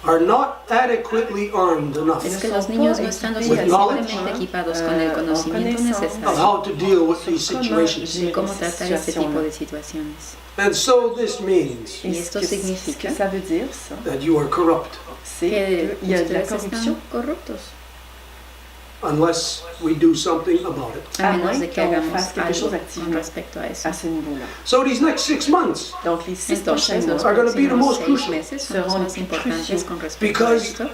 are not adequately armed enough es que ne los sont niños pas no están lo équipés suficientemente suffisamment, equipados con el conocimiento connaissance of necesario how to deal with these comment situations. de gérer cómo ces tratar este tipo situations-là. de situaciones. And so this means Et Y esto ce significa que ça veut dire, ça, that you are corrupt c'est Que qu'il y a de la ustedes corruption, están corruptos, unless we do something about it. a à menos moins de que qu'on hagamos fasse quelque algo chose con activement respecto a eso. à ce niveau-là. So these next 6 months, Donc les 6 prochains Entonces, los mois are gonna be the próximos most 6 crucial. meses son los Seront más los plus importantes cruciaux. con respecto a Because esto,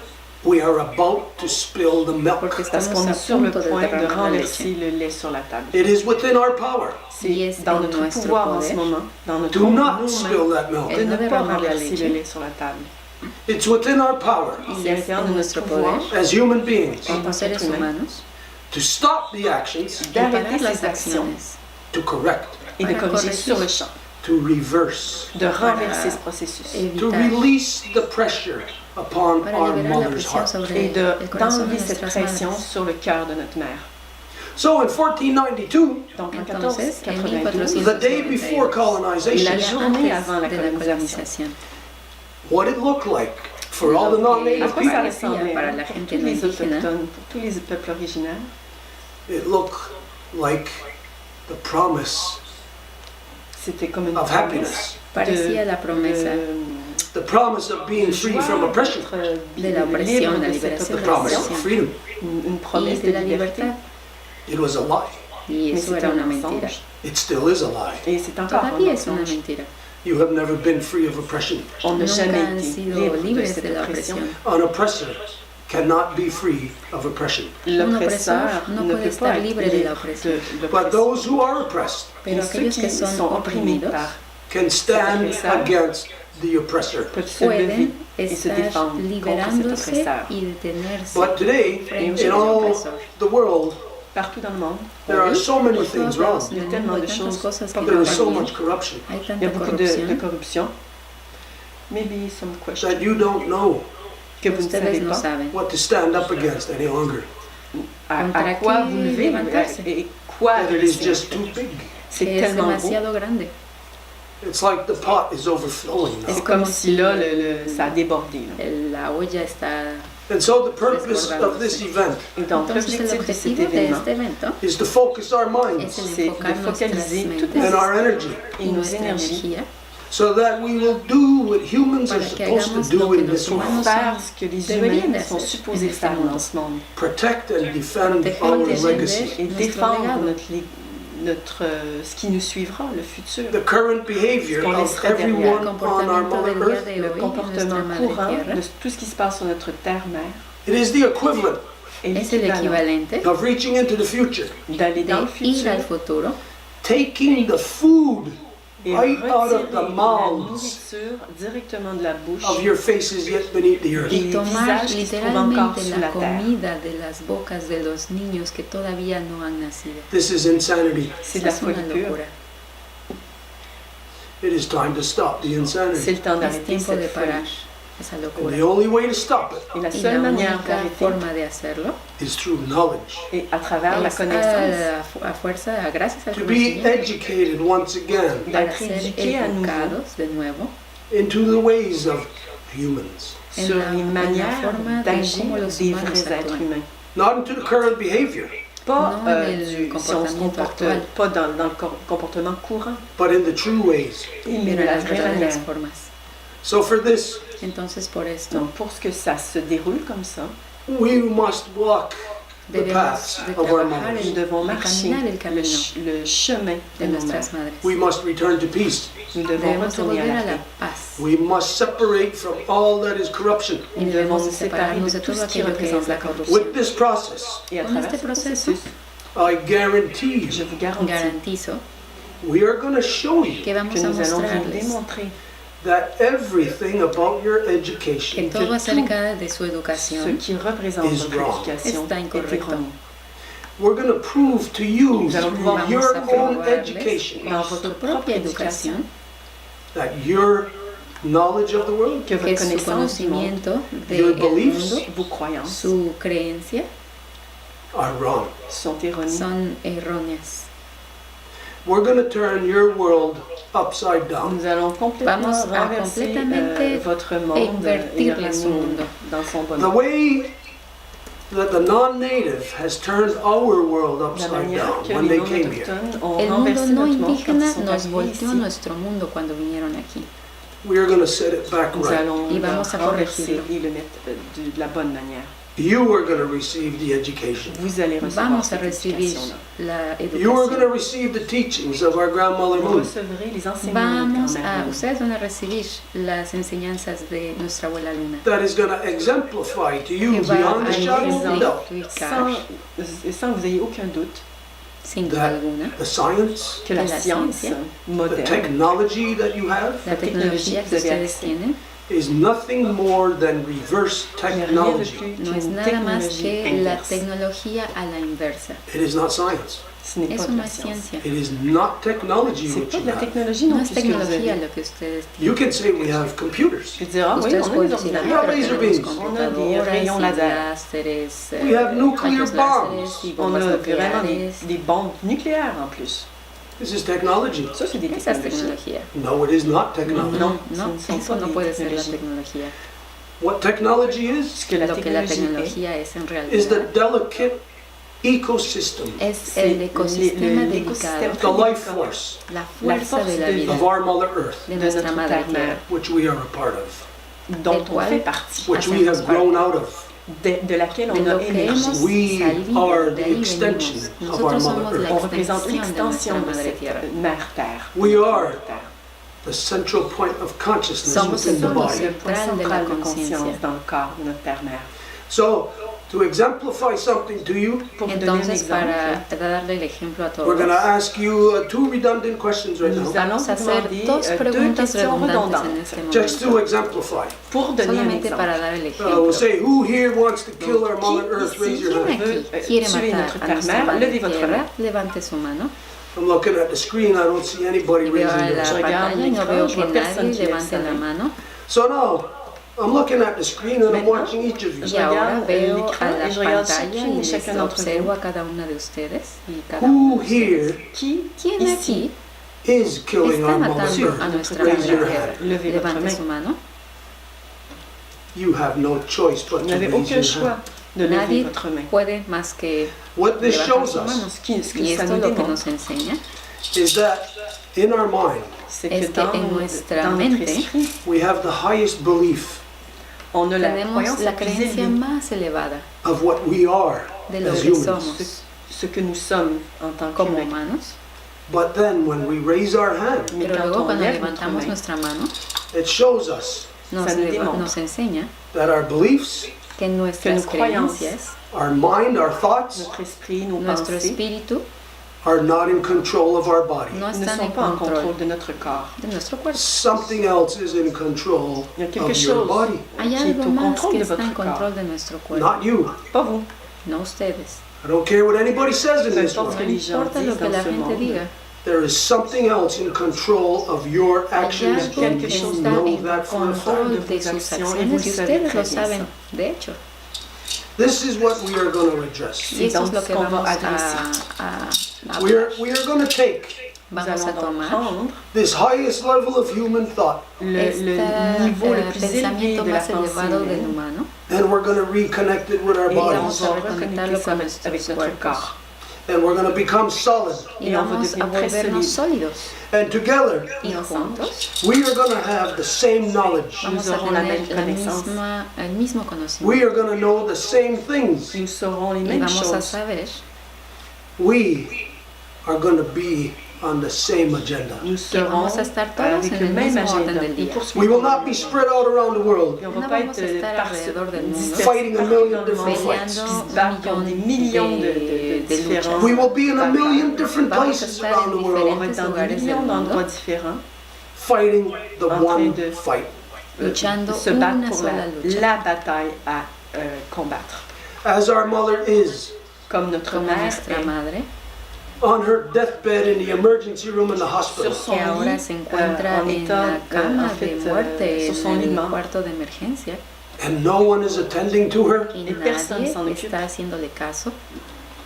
we are about to spill the milk. porque parce estamos qu'on a est sur le punto de point de derramar la renverser leche. le lait sur la table. It is within our power Y es C'est dans en notre nuestro pouvoir en poder ce moment, dans notre do nos not mains, spill that milk. de no ne pas derramar la renverser leche. le lait sur la table. It's within our power C'est Y à es l'intérieur de en notre nuestro pouvoir poder, as human beings como seres humain, humanos, to stop the actions, d'arrêter parar las ces actions acciones to correct, et de para corriger corregir. sur le champ, to reverse, de renverser ce processus to evitar, release the pressure upon para our liberar la mother's presión heart. sobre et el corazón de d'enlever cette nuestras pression madres. sur le cœur de notre mère. So in 1492, Donc en Entonces, en 1492, the day before 1492, colonization, la journée antes avant la de la colonisation, colonización, what it looked like for all the Lo que- non-native à quoi ça people, ressemblait para hein, la pour gente tous no les indígena, autochtones, pour tous les peuples originaires? it looked like the promise C'était comme une of promesse happiness, parecía la promesa the promise of being free from oppression, de la opresión, la the liberación de la promise of opresión freedom. Une y promesse de de la liberté. libertad. It was a lie. Y Mais eso c'est era un una mentira. mensonge. It still is a lie. Et c'est encore un Todavía es una mensonge. mentira. You have never been free of oppression. On n'a Nunca jamais han été sido libre de libres cette de la oppression. opresión. An oppressor cannot be free of oppression. L'oppresseur no ne puede peut estar pas être libre de la libre opresión. de But l'oppression. those who are oppressed Pero Mais ceux aquellos qui que sont son opprimés oprimidos par can stand oppressor against the oppressor. peuvent se lever pueden et se estar défendre contre cet liberándose oppresseur. y detenerse But today, frente in al all opresor. the world, Partout dans le monde, there are so many Por things todos wrong. lados en el mundo hay tantas cosas que There no is so van bien. much corruption Hay il y a tanta beaucoup de corrupción corruption. Maybe some question that you don't know que vous ne savez ustedes no pas. saben. what to stand up against any longer. À Contra quoi qui vous levez levantarse. et quoi That it is laisser. just too big. C'est Que es tellement beau. demasiado grande. It's like the pot is overflowing now. C'est comme si là, ça a débordé. Là. La olla está... And so the purpose of this event Et donc, Entonces el l'objectif de cet objetivo de événement, este evento is to focus our es minds el c'est enfocar de nuestras focaliser toutes mentes and our energy et y nos nuestra énergies energía so that we will do what humans are para que supposed to hagamos do lo que in los this world. humanos faire son- ce que les deberían humains de sont hacer supposés en este faire mundo. dans ce monde. Protect and defend Proteger our y defender legacy. Et nuestro défendre legado. ce qui nous suivra, le futur. The current behavior Ce qu'on of laisserait derrière. everyone El on our comportamiento Mother del día Earth, de Le hoy en nuestra comportement madre courant tierra de tout ce qui se passe sur notre terre-mère it is the equivalent est es el l'équivalent equivalente of reaching into the future, d'aller dans le de ir futur al futuro taking the food et right out of retirer the la mouths nourriture directement de la bouche of your faces yet beneath the earth. et y les tomar visages qui se trouvent encore literalmente sous la la terre. comida de las bocas de los niños que todavía no han nacido. This is insanity. C'est de la Es una folie pure. locura. It is time to stop the C'est insanity. le temps Es d'arrêter tiempo de cette folie. parar esa And locura. the only way to stop it Et la Y seule la manière única d'arrêter forma de hacerlo is through knowledge. est à travers la es connaissance, a fuerza, gracias al To be conocimiento, educated once again para d'être ser éduqué à nouveau educados de nuevo into the ways of humans, sur en les la manières forma de d'agir cómo los des humanos vrais êtres actúan. humains. not into the current behavior, Pas, Non en el si on se comportamiento comporte actual. pas dans le comportement courant, but in the true ways. mais de pero la las vraie verdaderas manière. formas. So for this, Entonces por esto Donc pour ce que ça se déroule comme ça, we must walk the debemos paths de of our trabajar mothers. nous devons de marcher caminar el camino le chemin de de nos mères. nuestras madres. We must return to peace. Nous devons Debemos de retourner à volver la a la paix. paz We must separate from all that is corruption. y Nous devons debemos nous de séparer separarnos de de tout todo ce qui aquello que représente es la la corruption. With this process, Et à Con travers este ce proceso, processus, I guarantee je you, vous garantis garantizo we are going to show you que vamos que a nous allons vous mostrarles démontrer that everything about your que education todo acerca de su ce educación qui représente is votre wrong. éducation Está est incorrecto. erroné. we're going to prove to you Nous allons through pouvoir your vamos a own probarles education dans con votre su propre propia éducation educación that your knowledge of the world, que que votre su connaissance du monde, conocimiento Your del beliefs, mundo, vos croyances su creencia are wrong. sont erronées. son erróneas. We're going to turn your world upside down. Nous allons complètement Vamos a renverser completamente votre monde et le invertirle su ramener mundo. dans son bon The ordre. way that the non-native has turned our world La upside manière down que when les they non came here. autochtones ont El mundo renversé no notre monde quand indígena ils sont nos arrivés volteó ici. nuestro mundo cuando vinieron aquí. We are going to set it back Nous right. allons Y le vamos a renverser corregirlo. et le mettre de la bonne manière. You are going to receive the education. Vous allez recevoir Vamos a cette recibir éducation-là. la You are going to educación. receive the teachings of our grandmother Vous Moon. recevrez les enseignements de Vamos grand-mère a, Moon. ustedes van a recibir las enseñanzas de nuestra abuela Luna. That is going to exemplify to you Que va beyond a a shadow of a doubt ejemplificar, sans que vous ayez aucun doute sin duda that alguna, the science, que la Que la science ciencia, the moderne, technology that you have la tecnología que ustedes tienen is nothing more than reverse n'est rien de technology. plus no es qu'une nada más technologie que la inverse. tecnología a la inversa. It is not science. Ce n'est pas Eso de no la es science. ciencia. It is not technology C'est which pas you de la have. technologie No non es plus que vous tecnología avez. lo que ustedes You tienen. can say we have computers. Je veux dire, ah oui, Ustedes on a pueden des decir, ordinateurs, ah, pero laser tenemos beams. on a des computadoras rayons y laser, láseres, We have nuclear rayos láseres y bombs. on bombas a vraiment nucleares. des bombes nucléaires en plus. This is technology. Ça, c'est des Esa es technologies. tecnología. No, it is not technology. Non, No, ce ne sont eso pas no des puede ser la technologies. tecnología. What technology is Ce que la Lo que la technologie tecnología es en is the realidad delicate ecosystem, es c'est el ecosistema l'écosystème delicado, the life force la fuerza force de la de vida of our Mother Earth, de de nuestra notre madre terre-mère, tierra, which we are a part of, dont del on cual fait partie, which we have grown out of. de laquelle de on a lo que hemos émergé. We salido, are de the ahí extension venimos. of our Nosotros somos Mother la On Earth. représente l'extension de de nuestra Madre cette Tierra. mère-terre. We are Terre. the central point of consciousness Somos within the el punto body. Le point central de la central de conciencia. conscience dans le corps de notre Père-Mère. So, to exemplify something to you, Pour vous donner un Entonces, exemple, para darle el ejemplo a we're todos, going to ask you two redundant questions right nous now, allons vamos a vous hacer demander dos deux preguntas questions redundantes en redondantes este just to momento, exemplify. pour donner un solamente exemple. para dar el We'll ejemplo. say, who here wants to kill our Mother Earth? ici Raise your ¿Quién hand. aquí quiere tuer matar notre a nuestra Père-Mère? Madre Levez votre Tierra? main. Levante su mano. I'm looking at the screen, I don't see anybody Y veo raising a their la hand. regarde pantalla y no l'écran, veo je que vois personne nadie qui lève levante sa la main. mano. So now, I'm looking at the screen and I'm Maintenant, watching each of you. Y ahora regarde veo l'écran a la et je regarde pantalla chacune y et les chacun d'entre observo vous. a cada una de ustedes y cada Who uno de ustedes. here ¿Quién ici, aquí is killing está our Mother matando a Earth? nuestra Raise Madre your Tierra? hand. Levez votre Levante main. su mano. You have no choice but Vous to n'avez raise aucun your choix hand. de lever Nadie votre main. puede más que What this levantar shows su mano. us Ce que Y ça esto nous lo que démontre, nos enseña is that in our mind, c'est es que que dans, en nuestra dans notre mente esprit, we have the highest belief on a la tenemos croyance la la plus creencia élevée más elevada of what we are de lo as que humans. somos ce que nous sommes en tant como qu'humains. humanos. But then when we raise our hand, Mais Pero quand luego on cuando lève notre levantamos main, nuestra mano, it shows us nos, Ça nous démontre. nos enseña that our beliefs, que nuestras nos croyances, creencias, our mind, our thoughts notre esprit, nos nuestro pensées espíritu, are not in control of our body. no ne están sont en pas en contrôle control de notre corps. de nuestro cuerpo. Something else is in control Il y a quelque of your chose body, Hay qui est algo au más contrôle que de está en votre corps. control de nuestro cuerpo, not you. Pas vous. no ustedes. I don't care what anybody says in Peu this importe ce que world. les gens Importa lo disent que dans la ce gente monde. diga. There is something else in control of your Hay actions, algo and que you está know en that for a fact. control de de vos sus acciones y vous acciones y le savez ustedes très lo bien saben, ça. de hecho. This is what we are going to address. Y eso donc es lo ce que qu'on va vamos adresser. a We hablar. are going to take Nous Vamos a allons donc tomar prendre this highest level of human thought le niveau le plus élevé pensamiento de la más pensée elevado del humaine humano and we're going to reconnect it with our et on bodies. va a reconectarlo reconnecter ça con avec nuestros notre cuerpos. corps. And we're going to become solid. y Et on va vamos a devenir très volvernos solide. sólidos. And together, Y juntos we are going to have the same knowledge. vamos Nous a aurons la tener même la connaissance. misma, el mismo conocimiento. We are going to know the same things. Nous saurons les Y mêmes vamos a choses. saber, We are going to be on the same agenda. Nous que serons vamos a estar todos avec en le el même mismo orden agenda. del Nous día. We poursuivrons will not be spread out around the world, Et on va No pas vamos a être estar alrededor del mundo fighting a million different peleando fights. qui se battent contre des millions de de différents. luchas. We will be in a million different Vamos a places estar around en the world, On va être dans des lugares millions del d'endroits mundo différents, fighting the En train one de- fight. luchando se battre una pour sola lucha. la bataille à combattre. As our mother is Comme notre Como mère nuestra est madre, on her deathbed in the emergency room in the hospital. sur son que ahora lit, se encuentra en en état, la cama en fait, de muerte, sur son lit en de el mort. cuarto de emergencia, And no one is attending to her, y Et personne nadie s'en occupe. está haciéndole caso.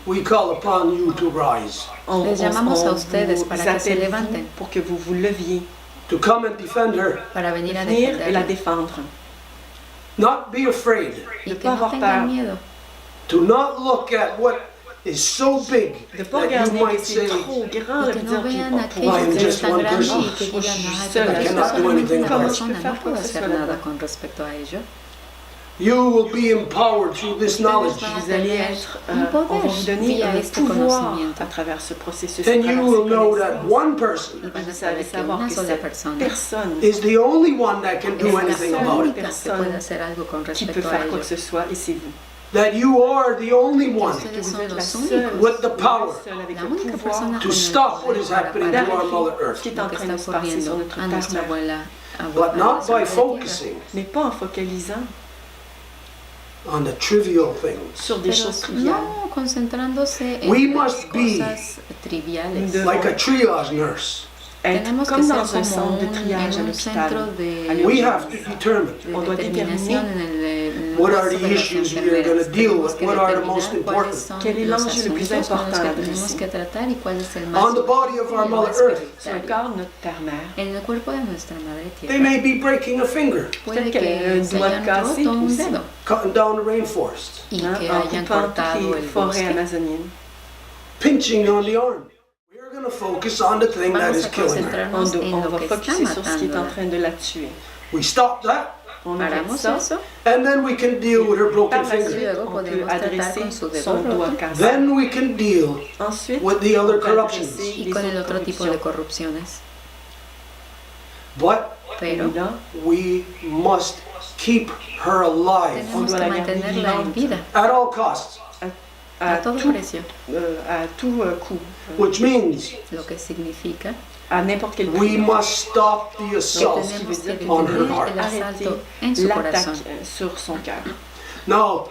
we call upon you to rise, Les llamamos a ustedes vous para que se appelle levanten. pour que vous vous leviez, to come and defend her. Para venir a venir et la defenderla. défendre. Not be afraid, Y de que pas no avoir tengan peur. miedo. to not look at what is so big De ne pas that you regarder que might c'est say, trop grand Y et que de no dire vean qu'on aquello I am que just es tan one grande person. y que Moi, je digan, suis ay, seule, pero I yo cannot do solamente anything una about it. persona, Comment no je puedo peux faire hacer quoi nada là-dedans? con respecto a ello. you will be empowered through this knowledge. Vous allez être, Un poder on va vous donner via un este pouvoir conocimiento. à travers ce processus, à And travers you ces will know that connaissances. one person Y van Vous a savez saber que savoir una que sola cette persona personne is the only one that can es do la anything about it. única que puede hacer algo con qui peut respecto a faire quoi ello. que ce soit, et c'est vous. That you are the only Que one ustedes Vous son êtes la los seule, únicos with the power seule avec la le única pouvoir persona to con el stop what is poder happening para to our d'arrêter Mother ce Earth, qui est lo en que train de está se passer sur ocurriendo notre a nuestra Père-Mère. abuela, but not nuestra by Madre Tierra. focusing Mais pas en focalisant on the trivial things. sur des Pero choses triviales. no concentrándose We en las must be cosas triviales. de- Like a triage nurse, Être Tenemos que comme ser dans un como centre de un, triage à en un centro l'hôpital. de, we have to determine de On doit determinación déterminer en el what are puesto the de las issues we are going enfermeras. to deal Tenemos with, que what are the determinar most cuáles important. son Quel est los l'enjeu le plus asuntos con los important que à tenemos adresser? que tratar y cuál es el más On the body of our el Mother más Earth, Sur le prioritario. corps de notre Père-Mère. En el cuerpo de nuestra Madre they Tierra may be breaking a finger, puede Peut-être qu'elle a que un se doigt hayan cassé roto un aussi. dedo cutting down the rainforest, y Hein, que en hayan coupant cortado toutes el les forêts bosque. amazoniennes. pinching on the arm. We're going to focus on the thing that Vamos is a killing her. concentrarnos en On lo va que está focuser sur ce qui est en matándola. train de la tuer. We stop that, On arrête Paramos ça. eso. And then we can deal with her broken Par la finger. suite, Luego on peut podemos tratar adresser con su dedo son doigt roto. cassé. Then we can deal Ensuite, with the other on peut corruptions. adresser Y les con el autres otro tipo de corruptions. corrupciones. But Pero Et là, we must keep her alive tenemos doit que la garder mantenerla en vivante. vida at all costs, a todo tout, precio, à tout coût, which means lo que significa à n'importe quel we prix. must stop the que assault tenemos que on her detener heart. el Arrêter asalto en su l'attaque corazón. sur son cœur. Now,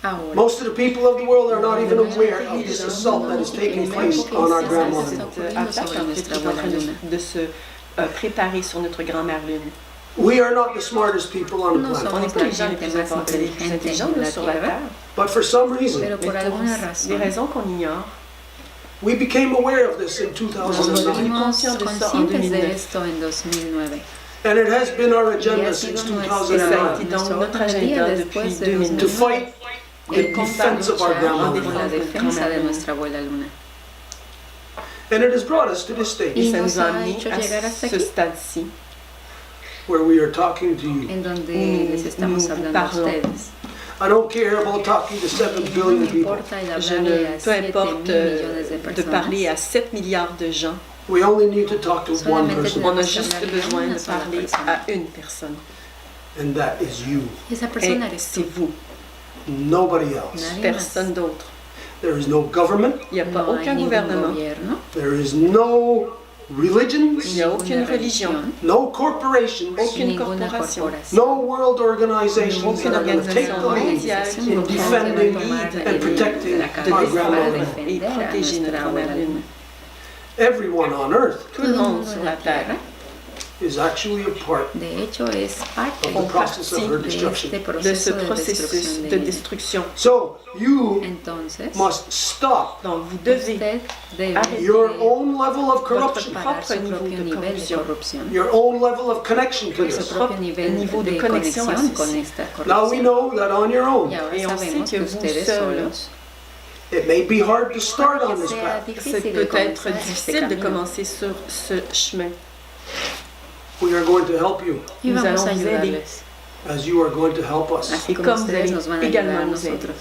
Ahora, most of the people of the world are not even aware of this assault that is taking place on our grandmother. Cette attaque en fait, qui est en train de se préparer sur notre grand-mère Lune. We are not the smartest people on the no planet, On n'est somos pas la les gens les gente plus más inteligente intelligents en la sur la Tierra, Terre, but for some reason, pero por mais alguna pour razón des raisons qu'on ignore, we became aware of this in nos 2009. volvimos conscientes de ça en conscientes de 2009. esto en 2009. And it has been our Y agenda ha sido since Et ça a été 2009 dans notre nuestro día agenda después depuis de 2009. to 2009 fight the el defense of our luchar grandmother. por la defensa de nuestra abuela Luna. And it has brought us to this Et stage ça nos nous a ha amené hecho à llegar hasta ce aquí. stade-ci. where we are talking to you. En donde les nous estamos hablando a parlons. ustedes. I don't care about talking to 7 No billion me people. importa el Je hablarle ne, a peu 7 importe mil millones de de personas. parler à 7 milliards de gens, We only need to talk to one Solamente person, on a tenemos que juste hablarle a besoin una de sola parler persona. à une personne. and that is you, Y esa Et persona eres c'est tú, vous, nobody else. nadie personne más. d'autre. There is no government, Il n'y a pas No hay aucun ningún gouvernement, gobierno, there is no religions, il n'y a aucune ninguna religion, religión, no corporations, aucune ninguna corporation, corporación, no world organizations aucune that are going to take the organisation lead mondiale qui organización est mundial defending que va a tomar and protecting la our cabeza para grandmother. et defender a protéger nuestra notre abuela mère Lune. Luna. Everyone on earth Tout le monde sur la Terre is actually a part De hecho, es parte of the process of her de destruction. este de ce proceso de processus destrucción de de ella. destruction. So you Entonces, must stop Donc vous devez usted debe arrêter your de own level of corruption, parar propre su niveau propio de nivel de corruption. corrupción, your own level of connection to su this. propio nivel niveau de de conexión a conexión ceci. con esta Now we corrupción. know that on your own, Y ahora Et on sabemos sait que que vous ustedes seuls, solos it may be hard to start on que this sea path. c'est difícil de peut-être comenzar este difficile de camino. commencer sur ce chemin. We are going to help you Y Nous vamos a allons vous aider. ayudarles, as you are going to help us. así Et como comme vous ustedes allez nos van a ayudar a également nous aider. nosotros.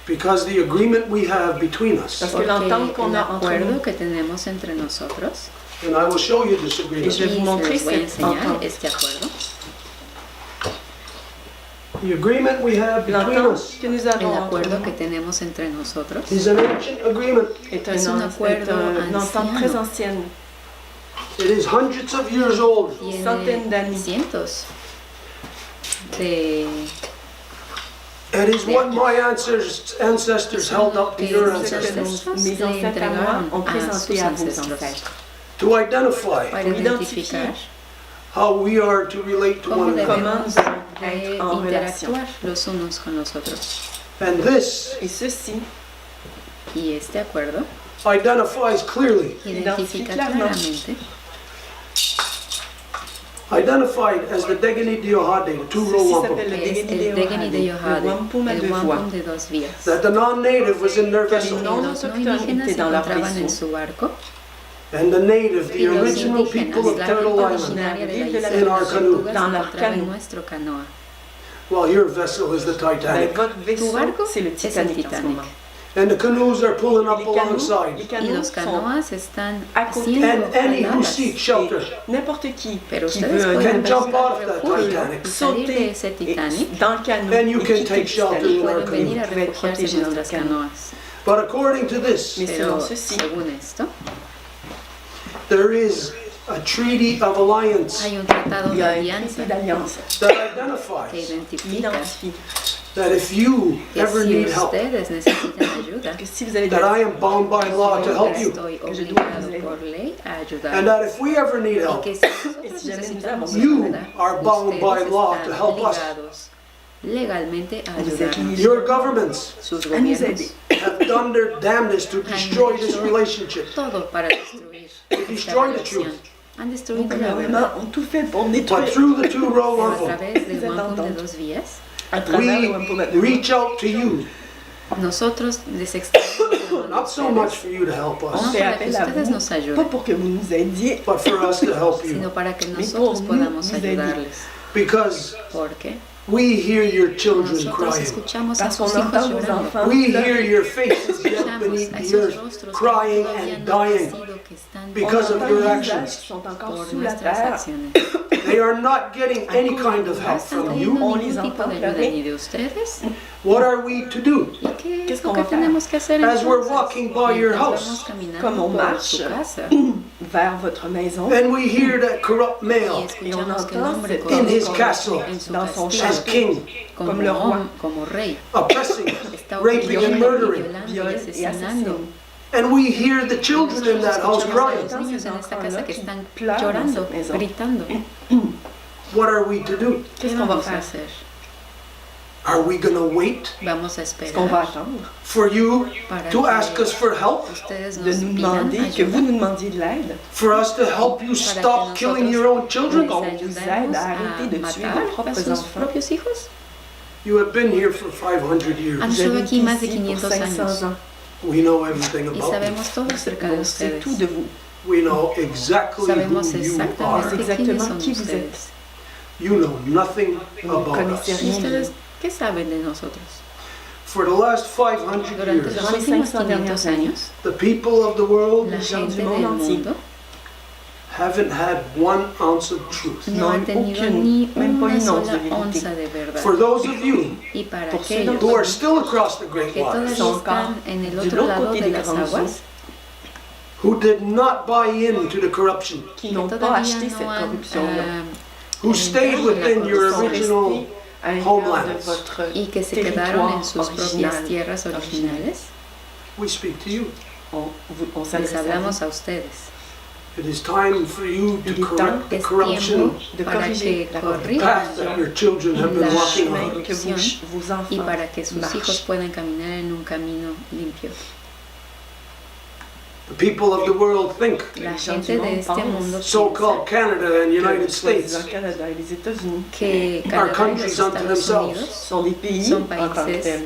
Because the agreement we have between us, Parce que Porque l'entente qu'on el a entre acuerdo nous, que tenemos entre nosotros, and I will show you this et agreement. je vais y vous montrer les voy a cette enseñar entente. este acuerdo. The agreement we have between L'entente us que nous El avons entre acuerdo que nous tenemos entre nosotros is an ancient agreement. est es un acuerdo une entente anciano. très ancienne. It is hundreds of years old. Centaines Tiene d'années. cientos de It is what my ancestors held up to que your mis ancestors ancestros Mes le ancêtres à moi entregaron ont a présenté sus à vos ancestros ancêtres to identify para Pour identificar how we are to relate to cómo one another. debemos Comment de être en relation. interactuar los unos con los otros. And this Et ceci Y este acuerdo identifies clearly, identifica clairement. claramente, identified as the Degani Diohade, the two-row Ceci wampum, s'appelle le que es Degeni el Degeni de de Yohade, le wampum à el deux voix. wampum de dos vías. that the non-native was in their Que les vessel, non Los no autochtones indígenas étaient se dans leur encontraban en vaisseau. su barco and the native, the y los original indígenas, people of la Turtle gente Island. originaria de la In isla our de las canoe. tortugas se Dans leur encontraba en canoe. nuestro canoa. Well, your vessel is the Ben, Titanic. votre vaisseau, barco c'est le es el Titanic en ce Titanic. moment. And the canoes are pulling Et up les canots alongside. Y los sont canoas están à côté. siendo And any who jaladas. seek shelter et n'importe qui Pero qui ustedes veut pueden can jump off buscar that refugio Titanic. y salir de sauter ese et- Titanic dans le canot And you et can quitter take le shelter Titanic. in our pueden venir a Vous pouvez être refugiarse protégé en dans nuestras notre canot. canoas. But according to this, Mais Pero selon ceci, según esto, there is a treaty of alliance hay un tratado il y de a un alianza traité d'alliance that que identifies qui identifica identifie that if you que ever si need help, ustedes necesitan ayuda, que si vous avez that I am bound by law to help you, estoy que je dois obligado vous aider. por ley a and ayudar. that if we ever need Y help, que si nosotros si jamais necesitamos nous You ayuda, are bound by ustedes law están to help us. obligados legalmente a Vous êtes ayudarnos. your governments Sus à nous gobiernos aider. have done their damnedest to destroy this relationship. todo para destruir esta destroy the relación. truth. Han Vos destruido la gouvernements verdad. ont tout fait pour But détruire through the two-row Pero a wampum, través del Vous êtes wampum de entente. dos vías, à travers le we wampum à deux voix. reach out to you nosotros les extendemos la de not so ustedes. much for you to help On us, fait para que appel à ustedes vous, nos ayuden. pas pour que vous nous aidiez, but for us to help sino you. para que Mais nosotros pour nous, podamos vous aider. ayudarles. Because Porque we hear your children nosotros crying. escuchamos a parce sus qu'on hijos entend vos llorando. enfants We pleurer. hear your faces yet Escuchamos beneath a the esos earth, rostros que crying todavía and no han dying nacido, que están because of On your entend les actions. visages qui sont encore por sous la nuestras terre. acciones. They are not getting any kind of No help están from you. teniendo On les ningún tipo entend de ayuda pleurer. ni de ustedes. What are we to do? ¿Y qué Qu'est-ce es lo qu'on que va faire? tenemos que hacer As we're entonces? walking by your Mientras house, vamos caminando comme on por marche, su casa vers votre maison, and we hear that corrupt y male escuchamos que el entend hombre cet in his corrupto castle en su dans son castillo as king, como, comme le roi. como rey oppressing, está raping and oprimiendo y murdering. violando y viole et asesinando. assassine. And we hear the children in that house Escuchamos a crying. los niños en esta casa que están Pleurent dans llorando, cette maison. gritando. What are we to do? ¿Qué Qu'est-ce qu'on va vamos a faire? hacer? Are we going to wait Vamos a Est-ce qu'on va esperar attendre for you para to ask que us for help? ustedes de nos nous pidan demander, que vous ayuda, nous demandiez de l'aide, For us to help you stop killing your own children? qu'on les vous aide ayudemos à a arrêter de tuer matar vos a propres sus enfants? propios hijos? You have been here for 500 Han years. Vous estado avez aquí été más de ici pour 500 500 años ans. We know everything y about you. sabemos todo acerca de On sait ustedes. tout de vous. We know exactly Sabemos who you exactamente are. quiénes Exactement son qui vous ustedes. êtes. You know nothing Vous ne about connaissez us. ¿Y rien de ustedes nous. qué saben de nosotros? For the last 500 Durante years, los les últimos 500 500 dernières années, años, the people of the world la les gens gente du del monde entier mundo haven't had 1 ounce of truth. no ha Non, tenido aucune, ni même pas una une once sola de onza vérité. de verdad. For those of you Y para Pour ceux aquellos who are still across the great que waters, todavía Son encore están en el du otro l'autre lado côté de des las grandes aguas, who did not buy into the corruption, qui que n'ont pas todavía acheté no cette han corruption-là, who stayed within your sont original restés à l'intérieur de homelands. votre y que se quedaron en territoire sus propias original. tierras originales, We speak to you. On les s'adresse à vous. hablamos a ustedes. It is time for you to Il est temps correct the Es corruption tiempo de para corriger que la corrijan path that your children have been la walking chemin on. que vos y enfants para que sus hijos marchent. puedan caminar en un camino limpio. The people of the world think La Les gens gente du de monde este pensent mundo so-called Canada and United que States soi-disant Canada et les États-Unis que are Canadá y countries los unto Estados themselves. Unidos sont des pays Sont en tant que países. tels.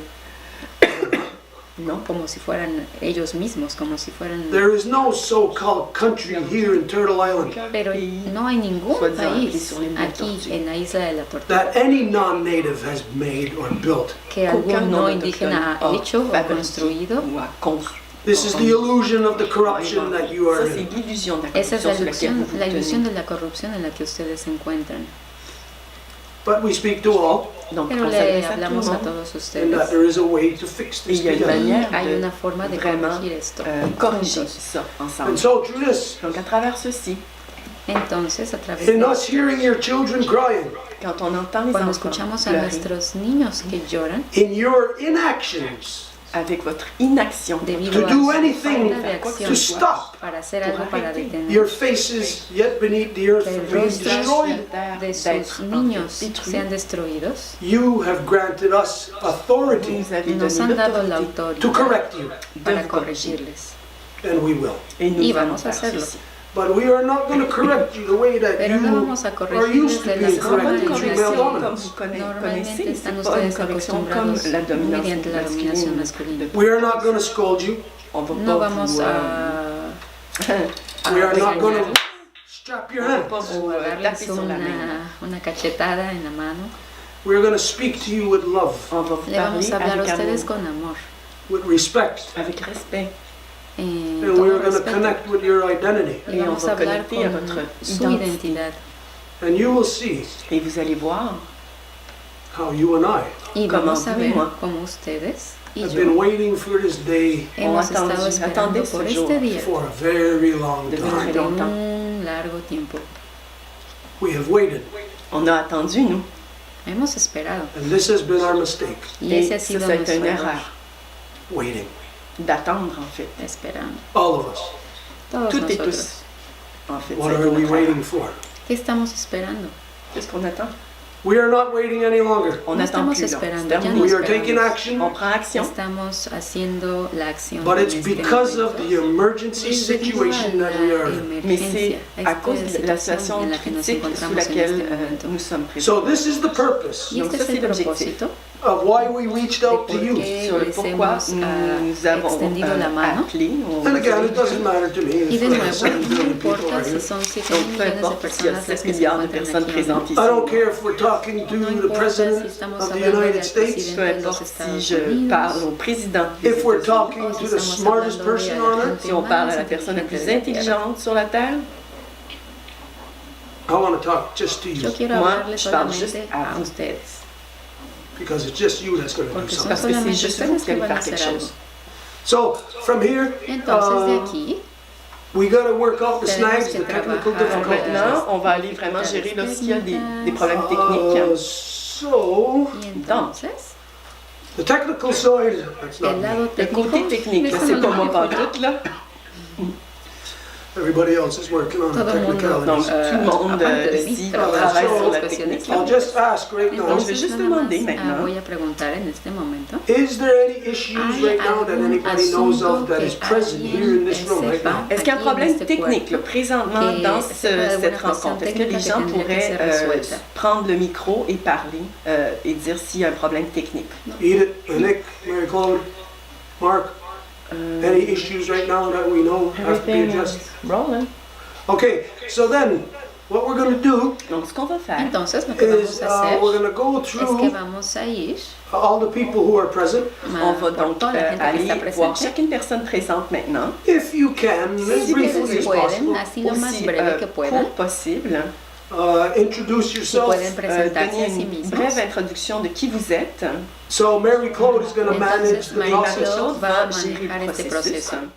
Non, como si fueran ellos mismos, como si fueran... There is no so-called country here in Turtle Island Pero no hay ningún soi-disant appelé país sur l'île de la aquí Tortue en la isla de la Tortuga that any non-native has made or built. que qu'aucun algún no non indígena autochtone ha hecho o fabriqué construido. ou a conçu. This is the illusion of the corruption that you are Ça, c'est in. l'illusion de la Esa es corruption sur laquelle vous vous la ilusión tenez. de la corrupción en la que ustedes se encuentran. But we speak to all, Donc, Pero on le s'adresse à tout le hablamos a monde. todos and ustedes. that there is a way to fix Et this il y a une together. manière Hay de una forma de vraiment corregir esto. corriger juntos. ça ensemble. And so through this, Donc, à travers ceci, Entonces, a través in de us hearing your children crying, quand on entend les cuando enfants escuchamos a pleurer, nuestros niños que lloran in your inactions, avec votre inaction, debido to a do su anything falta de to acción stop para hacer algo para detener your faces yet beneath the earth que from el being rostro destroyed, de d'être sus niños détruit. sean destruidos, you have granted us Vous authority nous avez nos donné han dado la l'autorité to autoridad correct you, de para vous corriger. corregirles. and we will. Et nous Y allons vamos a faire hacerlo. ceci. But we are not going to correct you the way that Pero no you vamos a are corregirles used to de la being Ce sera pas forma une corrected en through la male correction comme dominance. vous Normalmente connaissez, están c'est pas une ustedes correction comme acostumbrados la dominance mediante la dominación masculine. masculina. We are not going to scold you. On va No pas vamos vous, a We are not regañarles going to strap your on va hand. pas vous o a taper darles sur la main. una cachetada en la mano. We are going to speak to you with love, On va vous Le vamos parler a hablar a avec ustedes amour, con amor, with respect, avec respect. en and we todo are going to respeto. connect with your identity. Y Et on vamos va a hablar connecter à con votre su identité. identidad. And you will see Et vous allez voir how you and I Y Como vamos a tú y ver moi. cómo ustedes y have been yo waiting for this day hemos attendu- estado esperando attendez por ce jour este día for a very long Depuis time. très durante longtemps. un largo tiempo. We have waited, On a attendu, nous. Hemos esperado and this has been our mistake, y Et ese ha ça, sido ça a été nuestro une error, erreur waiting, d'attendre, en fait. esperando. all of us. Todos Toutes et nosotros. tous. En fait, What ça a été are we notre waiting erreur. for? ¿Qué estamos esperando? Qu'est-ce qu'on attend? We are not waiting any longer. On No n'attend estamos plus, là. esperando, C'est ya terminé. no We are taking esperamos. action, On prend action. Estamos haciendo la acción but en it's este because of momento. the emergency Es debido a situation that we are la in. Mais c'est emergencia, à esta cause de la situación situation en la que nos critique sous encontramos en laquelle este momento. nous sommes présents. So this is the purpose. Y Donc este ça, es c'est el l'objectif. propósito of why we reached out to you. Sur le pourquoi nous avons appelé. And again, it doesn't matter to me Y if de there are nuevo, 7 no billion people importa are si here. son 7 Donc, peu millones de importe s'il y a personas 7 las que se milliards de encuentran personnes aquí o no. présentes I ici. don't care if we're talking to No the importa si President estamos of the hablando United del States, presidente Peu de los importe si Estados je Unidos, parle au président des if we're États-Unis, talking o to si the estamos smartest hablando de person la on earth, gente si on parle à más la personne la plus inteligente de la Tierra. intelligente sur la Terre, I want to talk just to Yo you quiero moi, hablarle je parle juste solamente à a vous. ustedes, because it's just you that's going to do porque son something. Parce que c'est solamente juste vous ustedes qui que allez van a faire quelque hacer algo. chose. So from here, Entonces de aquí we got to work out the tenemos snags, que the technical trabajar Donc difficulties. maintenant, on va aller vraiment gérer lorsqu'il y a des problèmes techniques. So y entonces the technical side, that's not el me. lado Le técnico, côté technique, là, eso c'est no pas lo moi manejo pas yo. tout, là. Everybody else is working on the Todo el mundo, Donc, technicalities. tout le monde aparte de mí, ici trabaja travaille sur sur la las technique. cuestiones. I'll just ask right now, Donc, je vais Entonces juste nada más demander maintenant. voy a preguntar en este momento. is there any issues ¿Hay right now that algún anybody knows asunto of that que is present here in this room right sepa now? Est-ce qu'il y a un aquí en problème este technique là, cuarto présentement que dans sepa de cette alguna rencontre? cuestión Est-ce que les técnica gens que tendría que pourraient ser resuelta? prendre le micro et parler et dire s'il y a un problème technique? Edith, Nick, Mary Claude, Mark, any issues right now that we know have to be Everything addressed? is rolling. Okay, so then what we're going to do Donc, ce qu'on va faire, Entonces lo que vamos is a hacer we're going to go es que through vamos a ir all the people who are present. on va por donc toda la gente que aller está voir presente. chacune personne présente maintenant, If you can, as Si briefly ustedes as pueden, possible, así lo más aussi breve que puedan, court possible, introduce si yourself. pueden presentarse donner a sí une mismos. brève introduction de qui vous êtes. So Mary Claude is going to manage Entonces, the Mary process. Claude va a gérer manejar le este processus. proceso.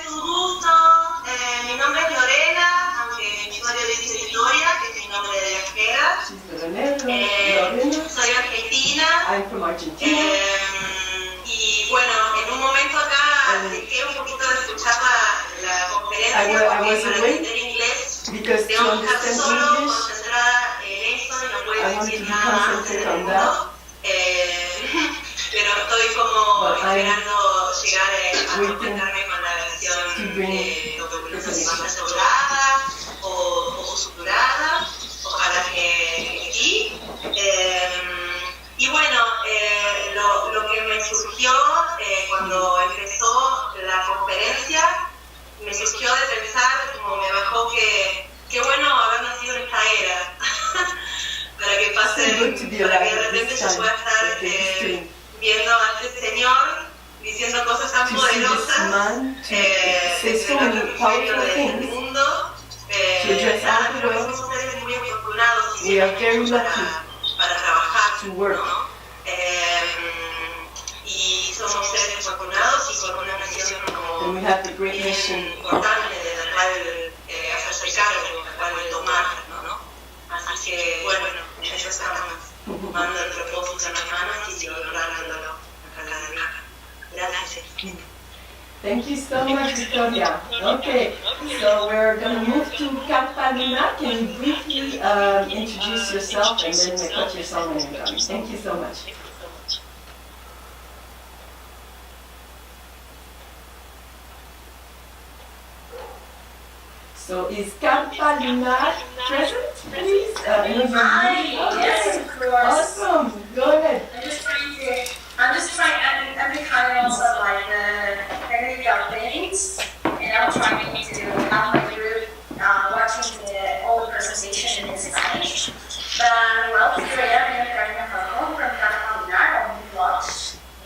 Es un gusto. Mi nombre es Lorena, aunque mi usuario dice Victoria, que es mi nombre de viajera. Soy argentina. I'm from Argentina. Y bueno, en un momento acá dejé un poquito de escuchar la conferencia I porque para was away entender inglés because to tengo que estar understand solo, English, concentrada en eso y no I puedo wanted decir to be nada más concentrated del on mundo. Pero estoy como But I'm esperando llegar a waiting conectarme con la versión to bring no sé si más asegurada o suturada. Ojalá que sí. Y bueno, lo que me surgió cuando empezó la conferencia, me surgió de pensar, como me bajó que bueno haber nacido en esta era, para que pase, para que de repente yo pueda estar viendo a este señor diciendo cosas tan poderosas desde el otro hemisferio del mundo. Nada, pero que somos seres muy afortunados y para trabajar, ¿no? Y somos seres afortunados y con una misión como bien importante de la cual hacerse cargo, de la cual tomar, ¿no? Así que bueno, en eso estamos, tomando el propósito en las manos y honrándolo acá de acá. Gracias. Thank you so much, Victoria. Okay, so we're going to move to Catalina. Can you briefly introduce yourself and then put your song when you're done? Thank you so much. So is Catalina present, please? Yes, of course. Awesome. Go ahead. I'm the kind of like the technical things, and I'm trying to have my group watching all the presentation in Spanish. But well, here I am in Carolina from Catalina on Watch.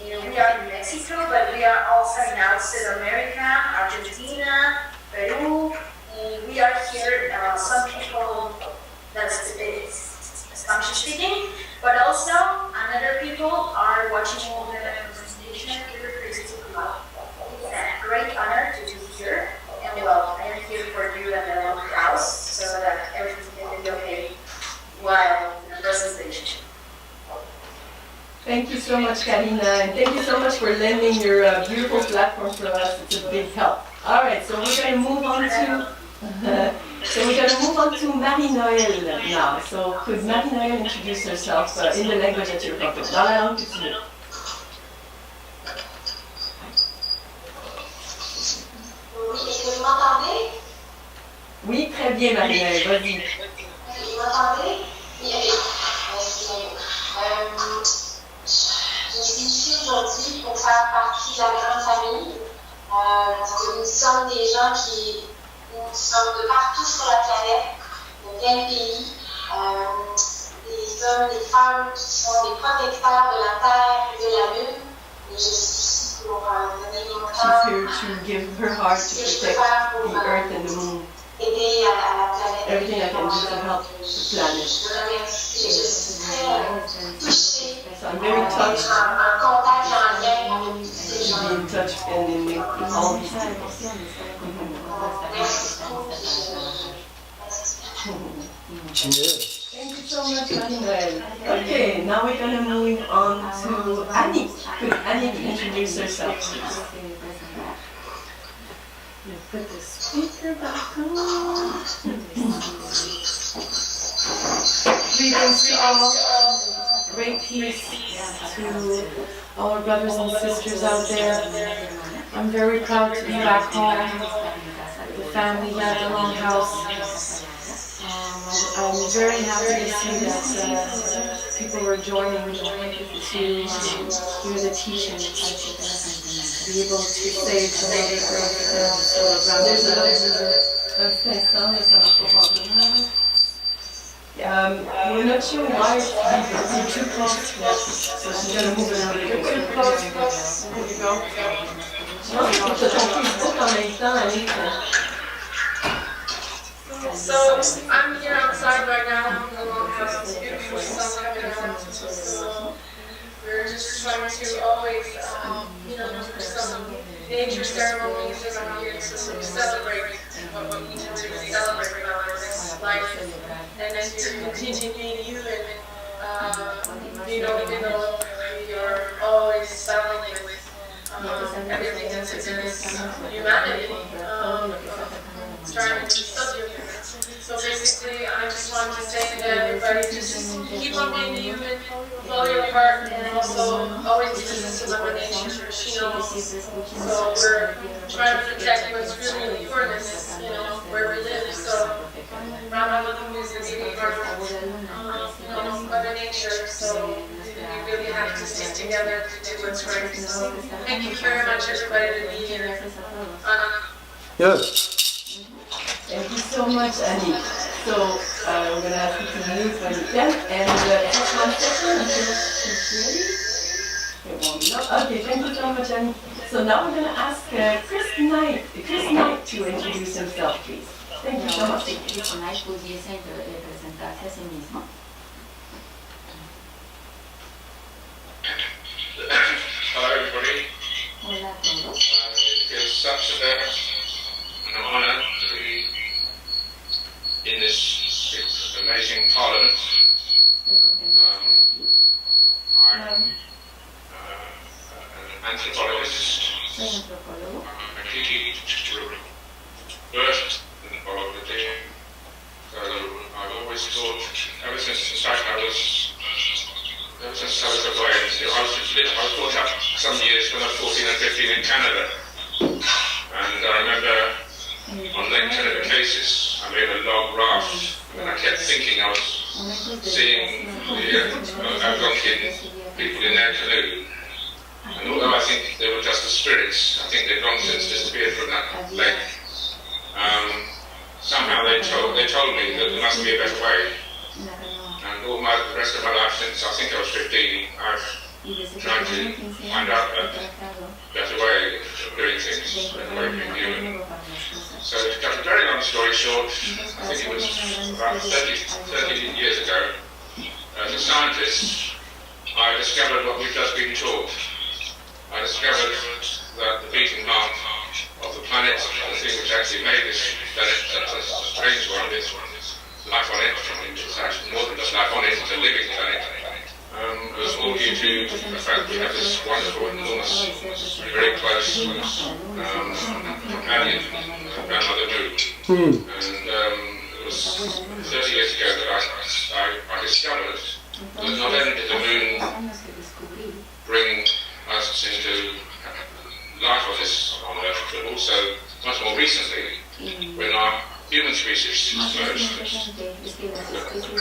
We are in Mexico, but we are also in South America, Argentina, Perou. And we are here, some people that speak Spanish speaking, but also another people are watching all the presentation. It's a great honor to be here, and well, I am here for you and the house, so that everything can be okay while the presentation. Thank you so much, Karina, and thank you so much for lending your beautiful platform for us. It's a big help. All right, so we're going to move on to Marie-Noël now. So could Marie-Noël introduce herself in the language that you're comfortable? Dans la langue que tu veux. Est-ce que vous m'entendez? Oui, très bien, Marie-Ève, vas-y. Vous m'entendez? Oui, ok. Je suis ici aujourd'hui pour faire partie de la grande famille. Parce que nous sommes des gens nous sommes de partout sur la planète, de plein de pays. Des hommes, des femmes qui sont des protecteurs de la Terre et de la Lune. Et je suis ici pour donner mon temps. She's here to give her heart to protect the earth and the moon. Aider à la planète. Everything I can do to help the planet. Je remercie. Je suis très touchée. So I'm very touched En contact, en lien avec tous ces to gens. be in touch and in all these people. Merci beaucoup. Thank you so much, Manuel. Okay, now we're going to move on to Annick. Could Annick introduce herself, please? Put the speaker back on. Greetings to all. Great peace to our brothers and sisters out there. I'm very proud to be back home with the family here at the Longhouse. I'm very happy to see that people are joining to hear the teachings, to be able to save the we're not sure why you're too close. So she's going to move it out. You're too close. There you go. So I'm here outside right now in the Longhouse. It's beautiful sun coming out. So we're just trying to always, do some nature ceremonies around here to celebrate what we need to really celebrate about this life, and then to continue being human. Even though we are always battling with everything that's against humanity, trying to be subhuman. So basically, I just wanted to say to everybody, just keep on being human, follow your heart, and also always listen to Mother Nature. She knows. So we're trying to protect what's really yourness, where we live. So Rama is the baby part of Mother Nature. So we really have to stick together to do what's right. So thank you very much, everybody, to be here. Yes. Thank you so much, Annie. So we're going to ask you to move when you can, and just 1 second until she's ready. It won't be long. Okay, thank you so much, Annie. So now we're going to ask Chris Knight to introduce himself, please. Thank you so much. Chris Knight pudiese presentarse a sí mismo. Hello, everybody. Hola a todos. It feels such an honour to be in this amazing parliament. I'm an anthropologist. I teach birth anthropology. So I've always thought, ever since I was away, I was brought up some years when I was 14 and 15 in Canada. And I remember on Lake Tenerife, I made a log raft, and I kept thinking I was seeing the Algonquin people in their canoe. And although I think they were just the spirits, I think they've long since disappeared from that lake. Somehow they told me that there must be a better way. And the rest of my life, since I think I was 15, I've tried to find out a better way of doing things, a better way of being human. So to cut a very long story short, I think it was about 30 years ago, as a scientist, I discovered what we've just been taught. I discovered that the beating heart of the planet, the thing which actually made this planet such a strange one, this life on it, it's actually more than just life on it, it's a living planet, was all due to the fact that we have this wonderful, enormous, very close companion, grandmother moon. And it was 30 years ago that I discovered that not only did the moon bring us into life on Earth, but also much more recently, when our human species merged.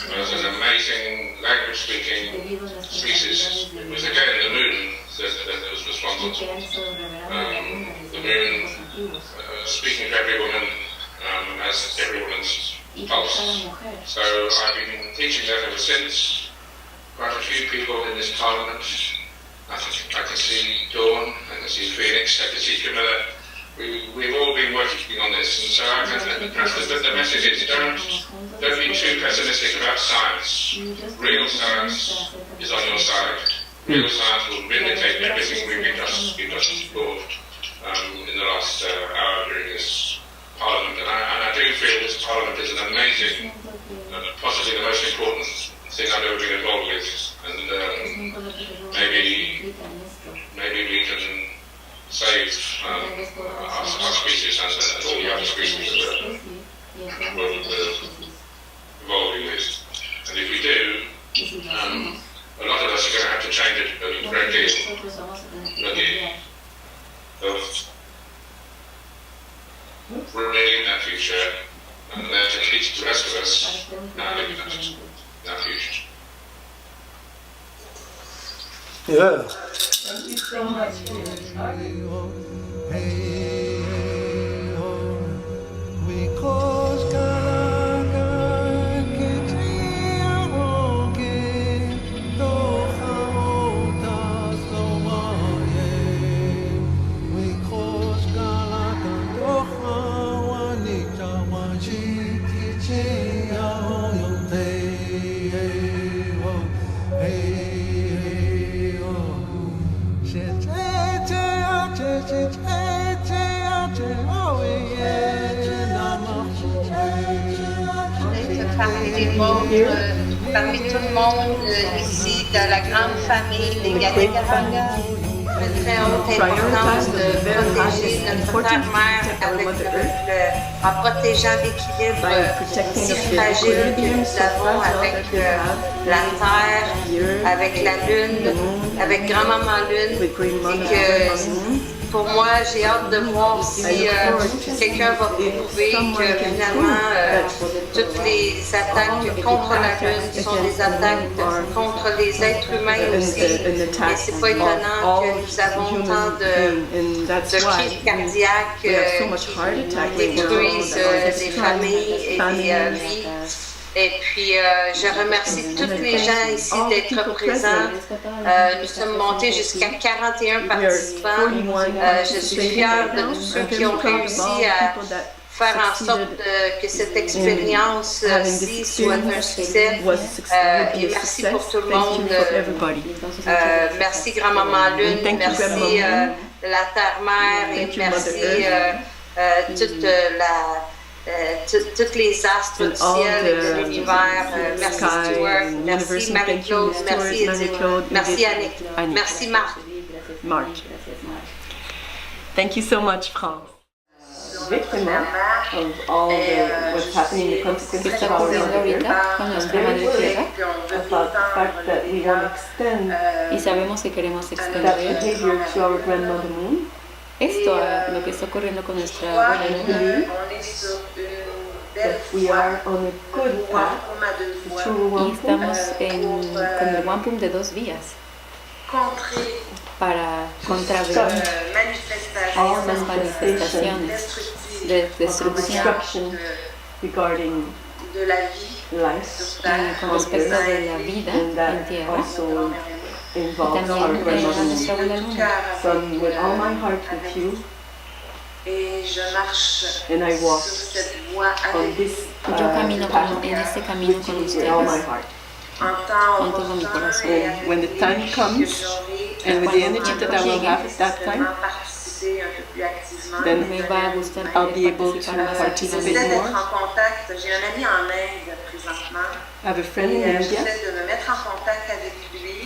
There's an amazing language-speaking species. It was again the moon that was responsible. The moon speaking to every woman as every woman's pulse. So I've been teaching that ever since. Quite a few people in this parliament. I can see Dawn, I can see Phoenix, I can see Camilla. We've all been working on this, and so the message is don't be too pessimistic about science. Real science is on your side. Real science will vindicate everything we've just explored in the last hour during this Parliament. And I do feel this Parliament is an amazing, possibly the most important thing I've ever been involved with. And maybe we can save our species and all the other species that we're evolving with. And if we do, a lot of us are going to have to change it a great deal of remaining in that future and then to teach the rest of us how to live in that future. Yeah. Thank you so much. Parmi tout le monde ici, de la grande famille des Gadegaranga, une très haute importance de protéger notre terre-mère avec en protégeant l'équilibre si fragile que nous avons avec la Terre, avec la Lune, avec Grand-Maman Lune, et que pour moi, j'ai hâte de voir si quelqu'un va prouver que finalement, toutes les attaques contre la Lune sont des attaques contre les êtres humains aussi. Et c'est pas étonnant que nous avons tant de crises cardiaques qui détruisent des familles et des vies. Et puis, je remercie tous les gens ici d'être présents. Nous sommes montés jusqu'à 41 participants. Je suis fière de tous ceux qui ont réussi à faire en sorte que cette expérience-ci soit un succès. Et merci pour tout le monde. Merci Grand-Maman Lune, merci la Terre-Mère et merci toute toutes les astres du ciel et de l'univers. Merci Stuart, merci Marie-Claude, merci Edith, merci Annick, merci Marc. Thank you so much, France. Victim of all what's happening, the consequences of our mother, I'm very worried about the fact that we want to extend that behavior to our grandmother moon. Esto a lo que está ocurriendo con nuestra abuela. That we are on a good path, the true y estamos con el wampum de dos vías para contrarrestar estas manifestaciones de destrucción regarding life con respecto de la vida en tierra. Involves our grandmother moon. So I'm with all my heart with you, and I walk on this path en este camino con with all my ustedes heart. con todo mi corazón. And when the time comes, and with the energy that I will have at that time, then me va a gustar I'll be able to participate more. I have a friend in India.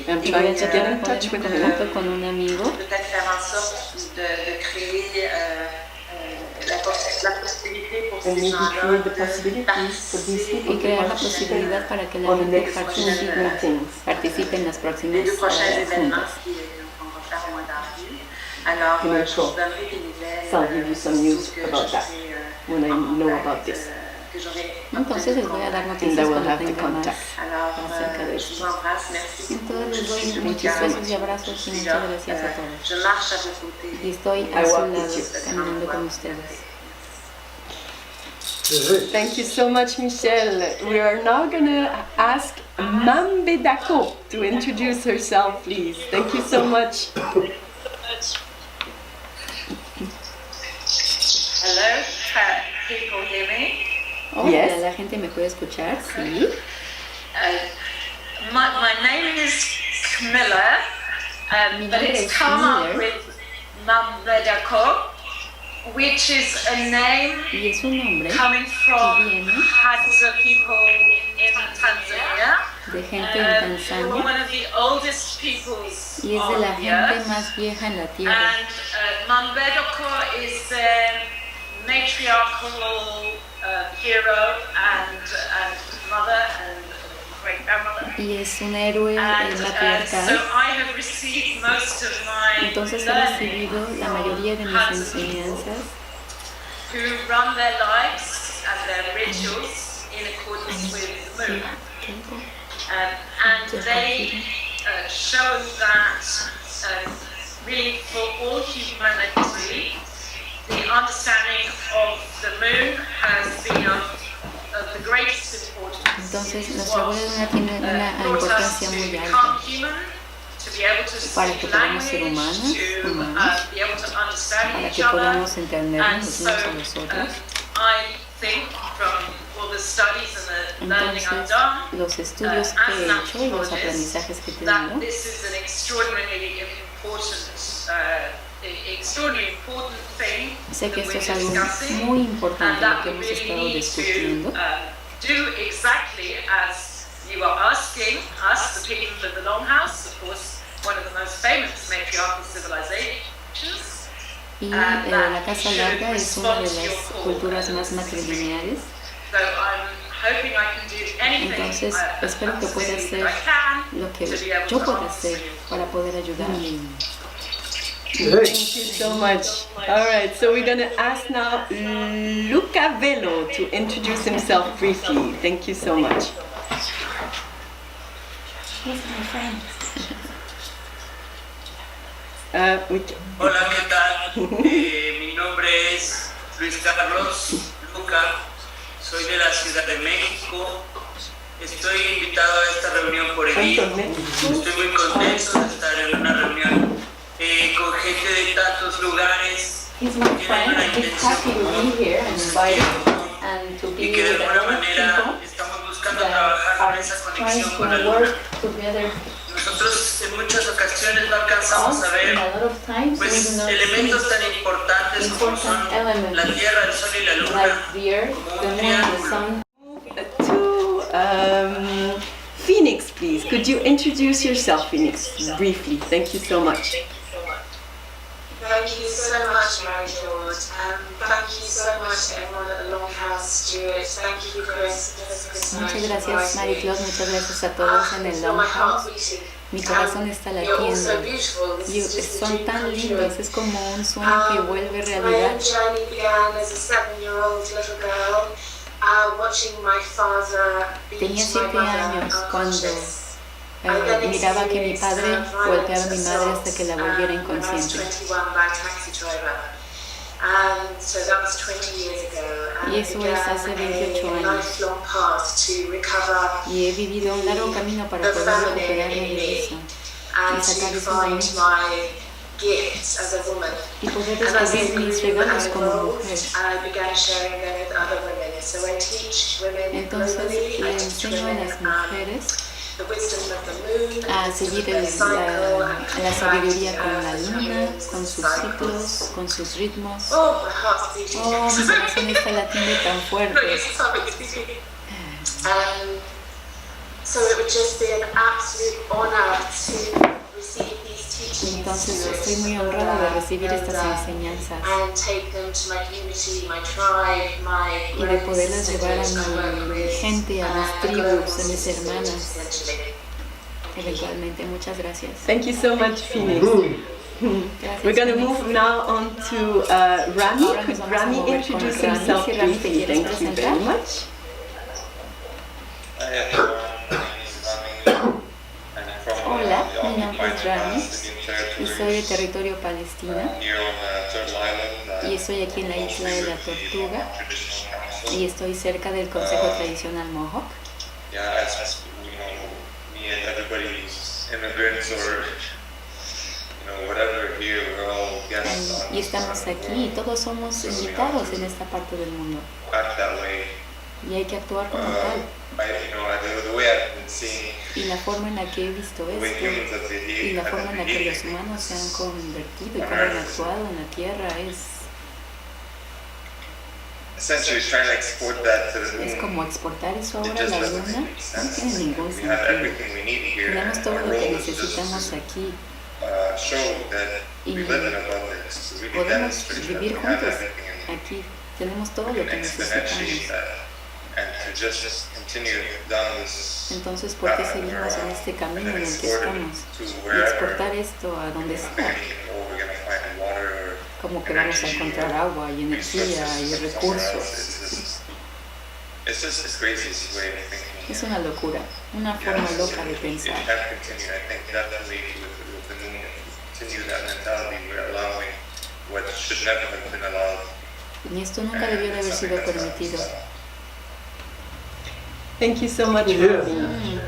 I'm trying to get in touch with him con un amigo and maybe create the possibilities for these people y crear la posibilidad para que la on the gente next participe en las próximas juntas. So I'll give you some news about that when I know about this. que j'aurai. Entonces les voy a dar And noticias I will cuando have the tenga más contact. Alors, acerca de je esto. vous embrasse, merci beaucoup. Entonces les doy muchos besos y abrazos y muchas gracias a todos. Je marche à vos côtés. Y estoy a su lado caminando con ustedes. Thank you so much, Michelle. We are now going to ask Mambe Dako to introduce herself, please. Thank you so much. Hello, people hear me? Hola, Yes. ¿la gente me puede escuchar? Sí. My name is Camilla, Mi but nombre it's es come up Miller. with Mambedako, which is a name Y es un nombre coming from viene Hadza people in Tanzania. de gente en We're Tanzania one of the oldest peoples y es de on la the gente earth. más vieja en la tierra. And Mambedoko is a matriarchal hero and mother and great grandmother. Y es un héroe And so matriarcal. I have received most of my Entonces he learning recibido la mayoría de mis Hadza people enseñanzas who run their lives and their rituals in accordance with the moon. And they show that really for all humanity, the understanding of the moon has been of the greatest importance. Entonces It is nuestra what, abuela luna tiene una brought us importancia to muy become alta human, to be able to para speak que podamos ser language, humanos, to be able to understand para each que other. podamos entendernos And los so unos a los otros. I think from all the studies and the learning I've Entonces done, los estudios que he hecho y los aprendizajes que he that tenido, this is an extraordinarily important thing sé que that esto es we're algo discussing, muy and importante lo that que we hemos really estado need discutiendo. to do exactly as you are asking us, the people of the Longhouse, of course, one of the most famous matriarchal civilizations. Y la Casa Larga es una de las culturas más matrilineales. So I'm hoping I can do anything Entonces espero que pueda hacer I can lo que to be able yo to pueda answer hacer para poder ayudar. Thank you so much. All right, so we're going to ask now Luca Velo to introduce himself briefly. Thank you so much. He's my friend. Hola, ¿qué tal? Mi nombre es Luis Carlos Luca, soy de la Ciudad de México. Estoy invitado a esta reunión por EDI. Estoy muy contento de estar en una reunión con gente de tantos lugares. He's my friend. He's happy to be here and invited and to be Y que de with alguna other manera people estamos buscando that trabajar con are esa trying conexión con la to luna. work together. Nosotros en muchas ocasiones no alcanzamos a ver And a lot of times we pues, do not elementos see tan importantes como son important elements la Tierra, el Sol y la Luna like the earth, como the un moon, the triángulo. sun. To Phoenix, please. Could you introduce yourself, Phoenix, briefly? Thank you so much. Thank you so much, Mary George. Thank you so much, everyone at the Longhouse, Stuart. Thank you, Chris. Muchas gracias, Mary Claude. Muchas gracias a todos en el Longhouse. Mi corazón está latiendo. Son tan lindos, es como un sueño que vuelve realidad. My own journey began as a 7-year-old little girl, watching my father beat Tenía my 7 mother años cuando unconscious. miraba que mi padre golpeaba a mi madre hasta que la volviera inconsciente. Y eso es hace 28 años. Y he vivido un largo camino para poder recuperarme de eso y sacar esa luz y poder descubrir mis regalos como mujer. Entonces le enseño a las mujeres a seguir la sabiduría con la luna, con sus ciclos, con sus ritmos. Oh, mi corazón está latiendo tan fuerte. Entonces estoy muy honrada de recibir estas enseñanzas y de poderlas llevar a mi gente, a mis tribus, a mis hermanas, eventualmente. Muchas gracias. Thank you so much, Phoenix. We're going to move now on to Rami. Could Rami introduce himself briefly? Thank you very much. Hola, mi nombre es Rami y soy de territorio palestina y estoy aquí en la isla de la Tortuga y estoy cerca del Consejo Tradicional Mohawk. Y estamos aquí y todos somos invitados en esta parte del mundo. Y hay que actuar como tal. Y la forma en la que he visto esto y la forma en la que los humanos se han convertido y cómo han actuado en la tierra es como exportar eso ahora a la luna. No tiene ningún sentido. Tenemos todo lo que necesitamos aquí y podemos vivir juntos aquí. Tenemos todo lo que necesitamos. Entonces, ¿por qué seguimos en este camino en el que estamos? Y exportar esto a donde sea. Como que vamos a encontrar agua y energía y recursos. Es una locura, una forma loca de pensar. Y esto nunca debió de haber sido permitido. Thank you so much, Rami.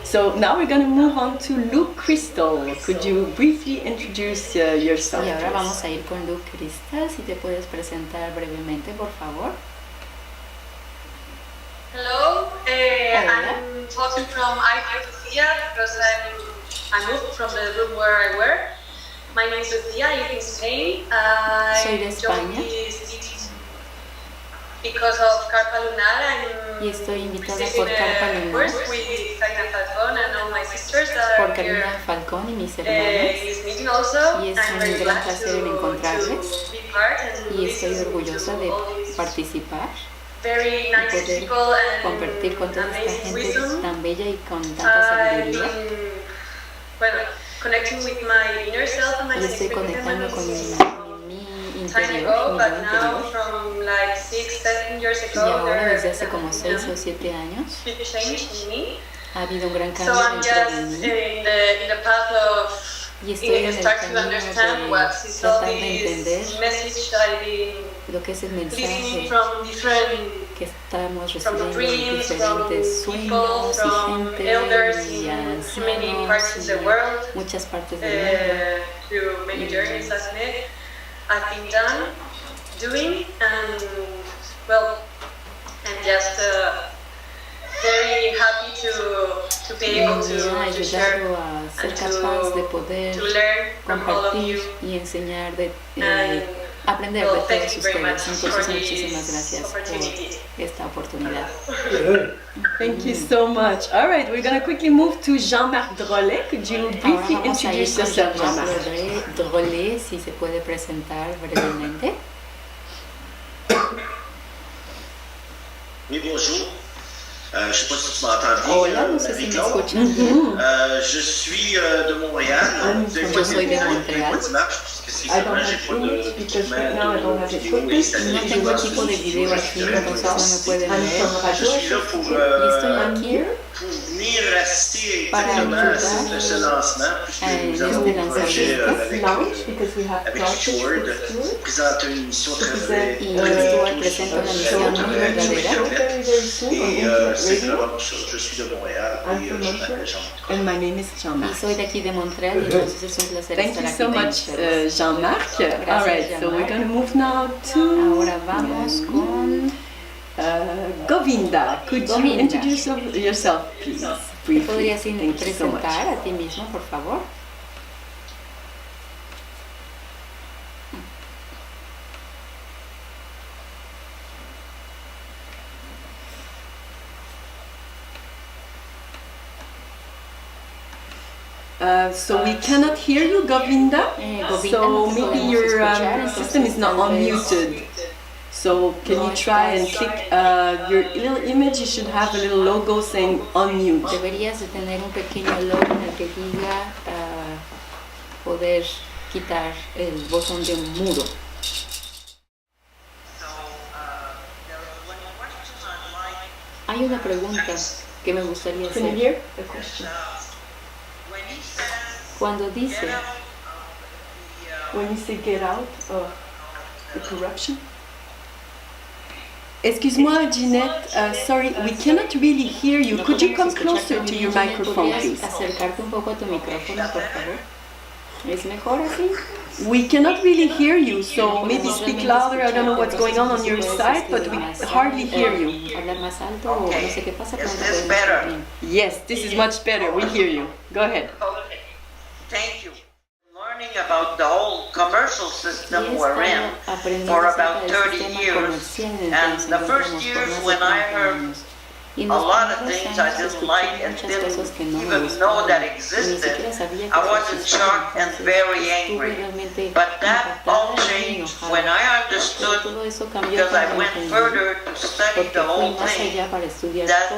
So now we're going to move on to Luke Crystal. Could you briefly introduce yourself? Y ahora vamos a ir con Luke Crystal. Si te puedes presentar brevemente, por favor. Hello, I'm talking from Sofia because I moved from the room where I work. My name is Sofia, I live in Spain. Soy de España. Because of Carpa Lunar, y estoy invitada por Carpa Lunar, por Karina Falcón y mis hermanos, y es un gran placer en encontrarles, y estoy orgullosa de participar y poder compartir con toda esta gente tan bella y con tanta sabiduría. Y estoy conectando con mi interior, y ahora desde hace como 6 o 7 años ha habido un gran cambio dentro de mí y estoy en el camino de tratar de entender lo que es el mensaje que estamos recibiendo en diferentes sueños y gente y ancianos y muchas partes del mundo. I've been doing, and well, I'm just very happy to be able to share a ser capaz de poder compartir y enseñar, aprender de todos ustedes. Entonces, muchísimas gracias por esta oportunidad. Thank you so much. All right, we're going to quickly move to Jean-Marc Drolet. Could you briefly introduce yourself, Jean-Marc? Drolet, si se puede presentar brevemente. Oui, bonjour. Je ne sais pas si tu m'entends bien. Hola, no sé si me escuchan bien. Je suis de Montréal. Yo soy de Montréal. No tengo equipo de video aquí, entonces no me pueden ver. Y estoy aquí para ayudar en este lanzamiento avec Stuart, présente une mission très vraie. Y Stuart presenta una misión muy verdadera. Je suis de Montréal et je m'appelle Jean-Marc. And my name is Jean-Marc. Y soy de aquí de Montreal, y entonces es un placer Thank estar you aquí so con much, ustedes. Jean-Marc. All right, so we're going to move now to Ahora vamos con Govinda. Could you introduce yourself, please? ¿Te Briefly. podrías Thank you so much. presentar a ti mismo, por favor? So we cannot hear you, Govinda. Govinda, So no te maybe podemos your escuchar, system is not entonces, unmuted. So can you try and click your little image? You should have a little logo saying unmute. Deberías de tener un pequeño logo en el que diga poder quitar el botón de muro. Hay una pregunta que me gustaría hacer. Can you hear the question? Cuando dice, When you say get out of the corruption? Excuse-moi, Jeanette. Sorry, we cannot really hear you. no Could you come podemos escucharte closer to bien, your Jeanette, microphone, ¿podrías please? acercarte un poco a tu micrófono, por favor? ¿Es mejor así? We cannot really hear you, so maybe speak louder. I don't know what's going on your side, but we hardly hear you. Hablar más alto o no sé qué pasa, pero Is no this podemos better? oír bien. Yes, this is much better. We hear you. Go ahead. Okay, thank you. Learning about the whole commercial system we're in for about 30 years, and the first years when I heard a lot of things I didn't like and didn't even know that existed, I was in shock and very angry. But that all changed when I understood, because I went further to study the whole thing, that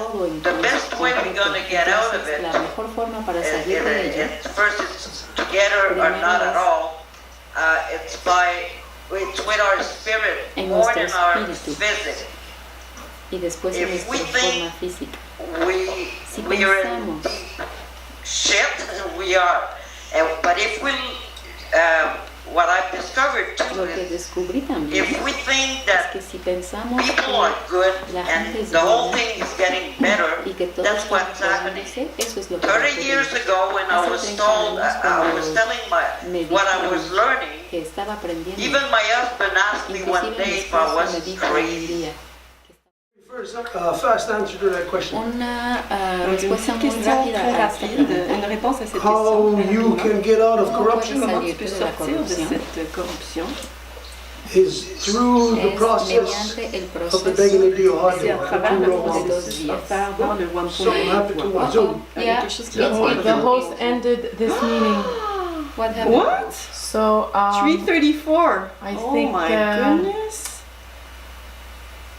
the best way we're going to get out of it, first it's together or not at all, it's with our spirit more than our physics. Y después en If nuestra we forma think física. Si we are in pensamos deep shit, we are. But if we, what I've discovered too lo que is, descubrí también if we think es that que si pensamos people are good la gente and es the whole buena thing is getting better, y que todo that's está what's happening. mejorándose, eso es lo que va 30 years ocurriendo. ago when I Hace was 30 told, años, I cuando was telling me what I dijeron was learning, que estaba aprendiendo, even my husband asked me one inclusive mi day if I esposo me was dijo un crazy. día First, fast answer to that question. una Une respuesta muy question rápida très a esta rapide, pregunta. une réponse à cette How question. you can get out of ¿Cómo corruption puedes Comment tu peux salir de la sortir de corruption? cette corruption? is through the Es process mediante el of the proceso beginning of C'est à the travers le two processus offert dans le one Something happened to my Zoom. Il y a quelque chose qui Yeah. a The host ended this meeting. What happened? What? So 3:34. I Oh think, my goodness.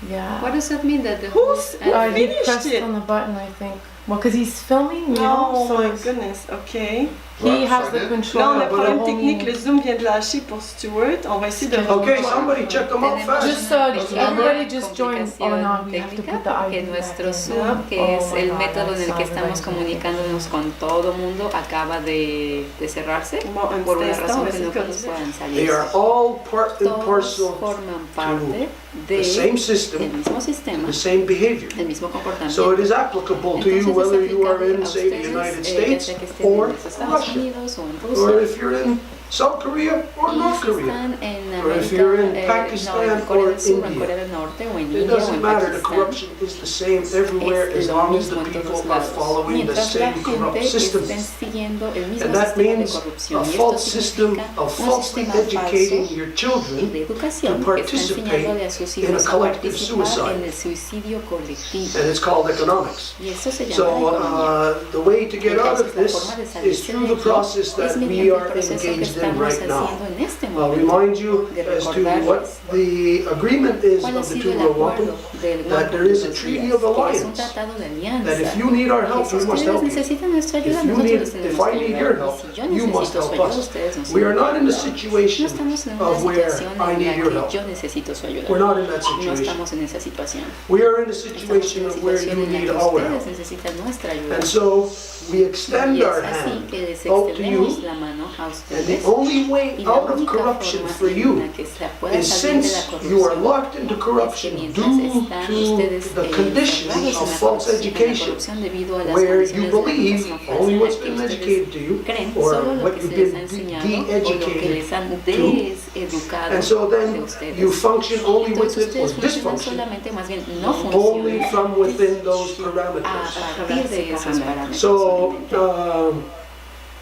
yeah. What does that mean that the Who's host who ended? He finished pressed it? on the button, I think. Well, because he's filming, you Oh know, so my it's- goodness, ok. he has the Là, control on a un of the problème whole technique, le meeting. Zoom vient de lâcher pour Stuart. On va essayer de Okay, somebody check them out fast. Just everybody just join. Oh no, we have to put the Porque ID back nuestro in. Zoom, que Oh es my el God, método en el that's que so estamos good. comunicándonos con todo mundo, acaba de cerrarse Bon, un por petit una instant, razón on va que essayer no de todos corriger. puedan They salir. are all part and Todos parcel forman parte the same del system, mismo sistema, the same behavior. del mismo comportamiento. So it is applicable to you Entonces, whether es you are aplicable in, a say, the ustedes, United ya States sea que estén en or los Estados Russia, Unidos o en or Rusia, if you're in South Korea or y North si Korea. están en or if you're in América, Pakistan en Corea or del Sur, en India. Corea del Norte, o en It India, o doesn't en matter, the Pakistán. corruption is the same everywhere as Es lo long as the mismo en people todos are lados. following the Mientras la same corrupt gente system. estén siguiendo el mismo And that sistema de means corrupción. a Y esto false system significa of un falsely sistema educating falso your de children educación to que está enseñándole a sus participate in a hijos a collective participar suicide. en el suicidio colectivo. And it's called economics. Y eso se llama So economía. the way to get out of Entonces, la this forma de salirse is de through the aquí process es that we mediante el are proceso que engaged in estamos right now. haciendo en este I'll momento. remind you De as to recordarles what the agreement is cuál ha of the sido two el acuerdo Rwanda, del that there is a treaty of que es un alliance, tratado de that alianza. if you need our Que help, si we must ustedes help you. necesitan nuestra ayuda, If you nosotros need, les tenemos if I que need ayudar. your Y help, si yo you must necesito su help ayuda, us. ustedes nos We are tienen not que in a ayudar. No situation estamos en una of where situación I en need la your que help. yo necesito su ayuda. We're not in that No situation. estamos en esa situación. We are in a Estamos en situation una of where situación you en la need que our ustedes help. necesitan nuestra ayuda. And so we extend Y es our así hand que les out to extendemos you. la mano a And ustedes. the only way Y la out of única corruption forma for en you la que se pueda is salir de la since you are corrupción locked into es que corruption mientras due están to ustedes the encerrados conditions en of la false corrupción, education, debido a las where you condiciones de believe educación falsa only en what's las que been ustedes educated to you creen or solo lo what que you've se les ha been enseñado o lo que de-educated les han to. deseducado And so de then ustedes. you function only Entonces within, or ustedes funcionan dysfunction, solamente, más bien no only funcionan from within those a parameters. partir de esos parámetros So, solamente.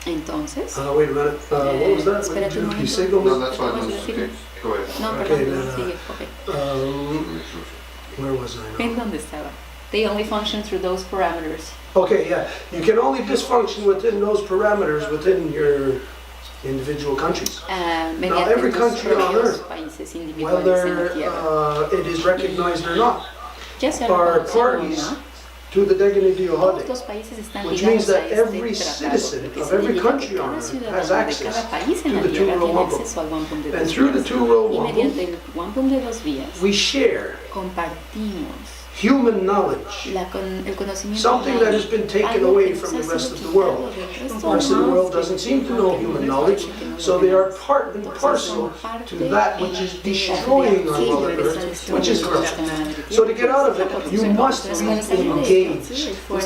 Entonces, wait a minute, what was that? espérate un You momento. signaled me? No, that's fine. ¿Cómo No, se okay. decide? Go ahead. No, Okay, perdón, then, sigue, ok. Where was I ¿En now? dónde estaba? They only function through those parameters. Okay, yeah, you can only dysfunction within those parameters within your individual countries. Mediante every tus country on propios earth, países individuales en la Whether tierra. it is recognized or not, Ya sea are reconocido o parties no, to the Degene Diohade, Todos los países están which means ligados a that este every tratado, citizen que of every significa que country on cada earth has ciudadano de access cada país en to la the Tierra two-row tiene wampum. acceso al wampum de And dos through the vías. two-row Y wampum, mediante el wampum de dos vías we share compartimos human knowledge, el conocimiento something that has been taken algo away que from nos the ha rest sido of the quitado world. del resto The rest of the del world doesn't seem to know human knowledge, so they are part and parcel to that which is destroying our Mother Earth, which is corruption. So to get out of it, you must be engaged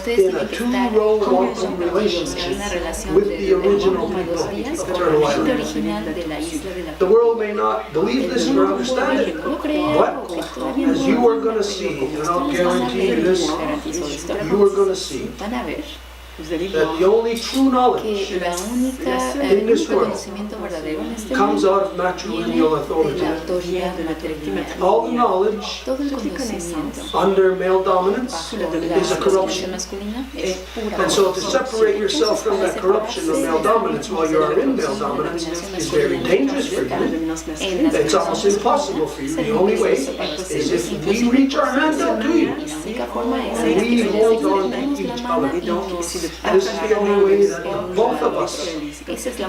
in a two-row wampum relationship with the original people of Turtle Island. The world may not believe this or understand it, but as you are going to see, and I'll guarantee you this, you are going to see that the only true knowledge in this world comes out of matrilineal authority. All the knowledge under male dominance is a corruption. And so to separate yourself from that corruption of male dominance while you are in male dominance is very dangerous for you. It's almost impossible for you. The only way is if we reach our hand out to you and we hold on to each other. This is the only way that both of us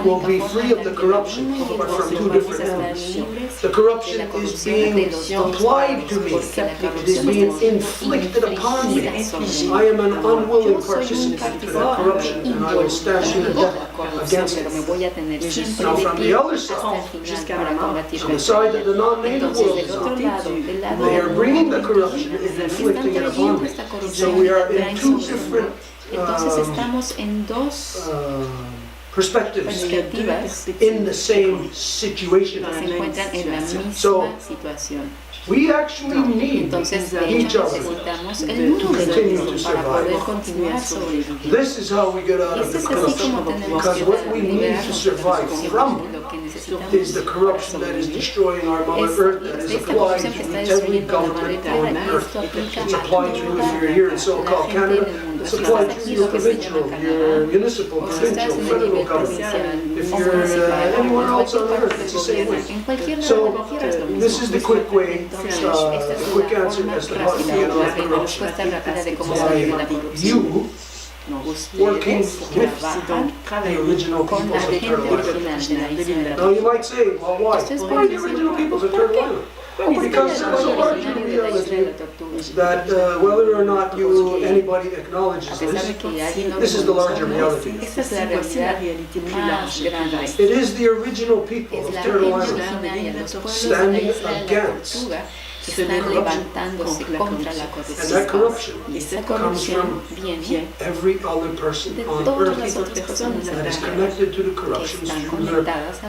will be free of the corruption, but from two different ends. The corruption is being applied to me. It is being inflicted upon me. I am an unwilling participant to that corruption, and I will stand to the death against it. Now from the other side, on the side that the non-native world is on, they are bringing the corruption and inflicting it upon me. So we are in two different perspectives in the same situation. So we actually need each other to continue to survive. This is how we get out of the corruption, because what we need to survive from is the corruption that is destroying our Mother Earth, that is applied to every government on Earth. It's applied to if you're here in so-called Canada, it's applied to your provincial, your municipal, provincial, federal government. If you're anywhere else on Earth, it's the same way. So this is the quick way, the quick answer as to how to get out of corruption. You working with the original peoples of Turtle Island. Now you might say, well, why? Why the original peoples of Turtle Island? Because there was a larger reality that whether or not anybody acknowledges this is the larger reality. It is the original people of Turtle Island standing against levantándose contra la corrupción. And that corruption comes from every other person on earth that is connected to the corruptions through their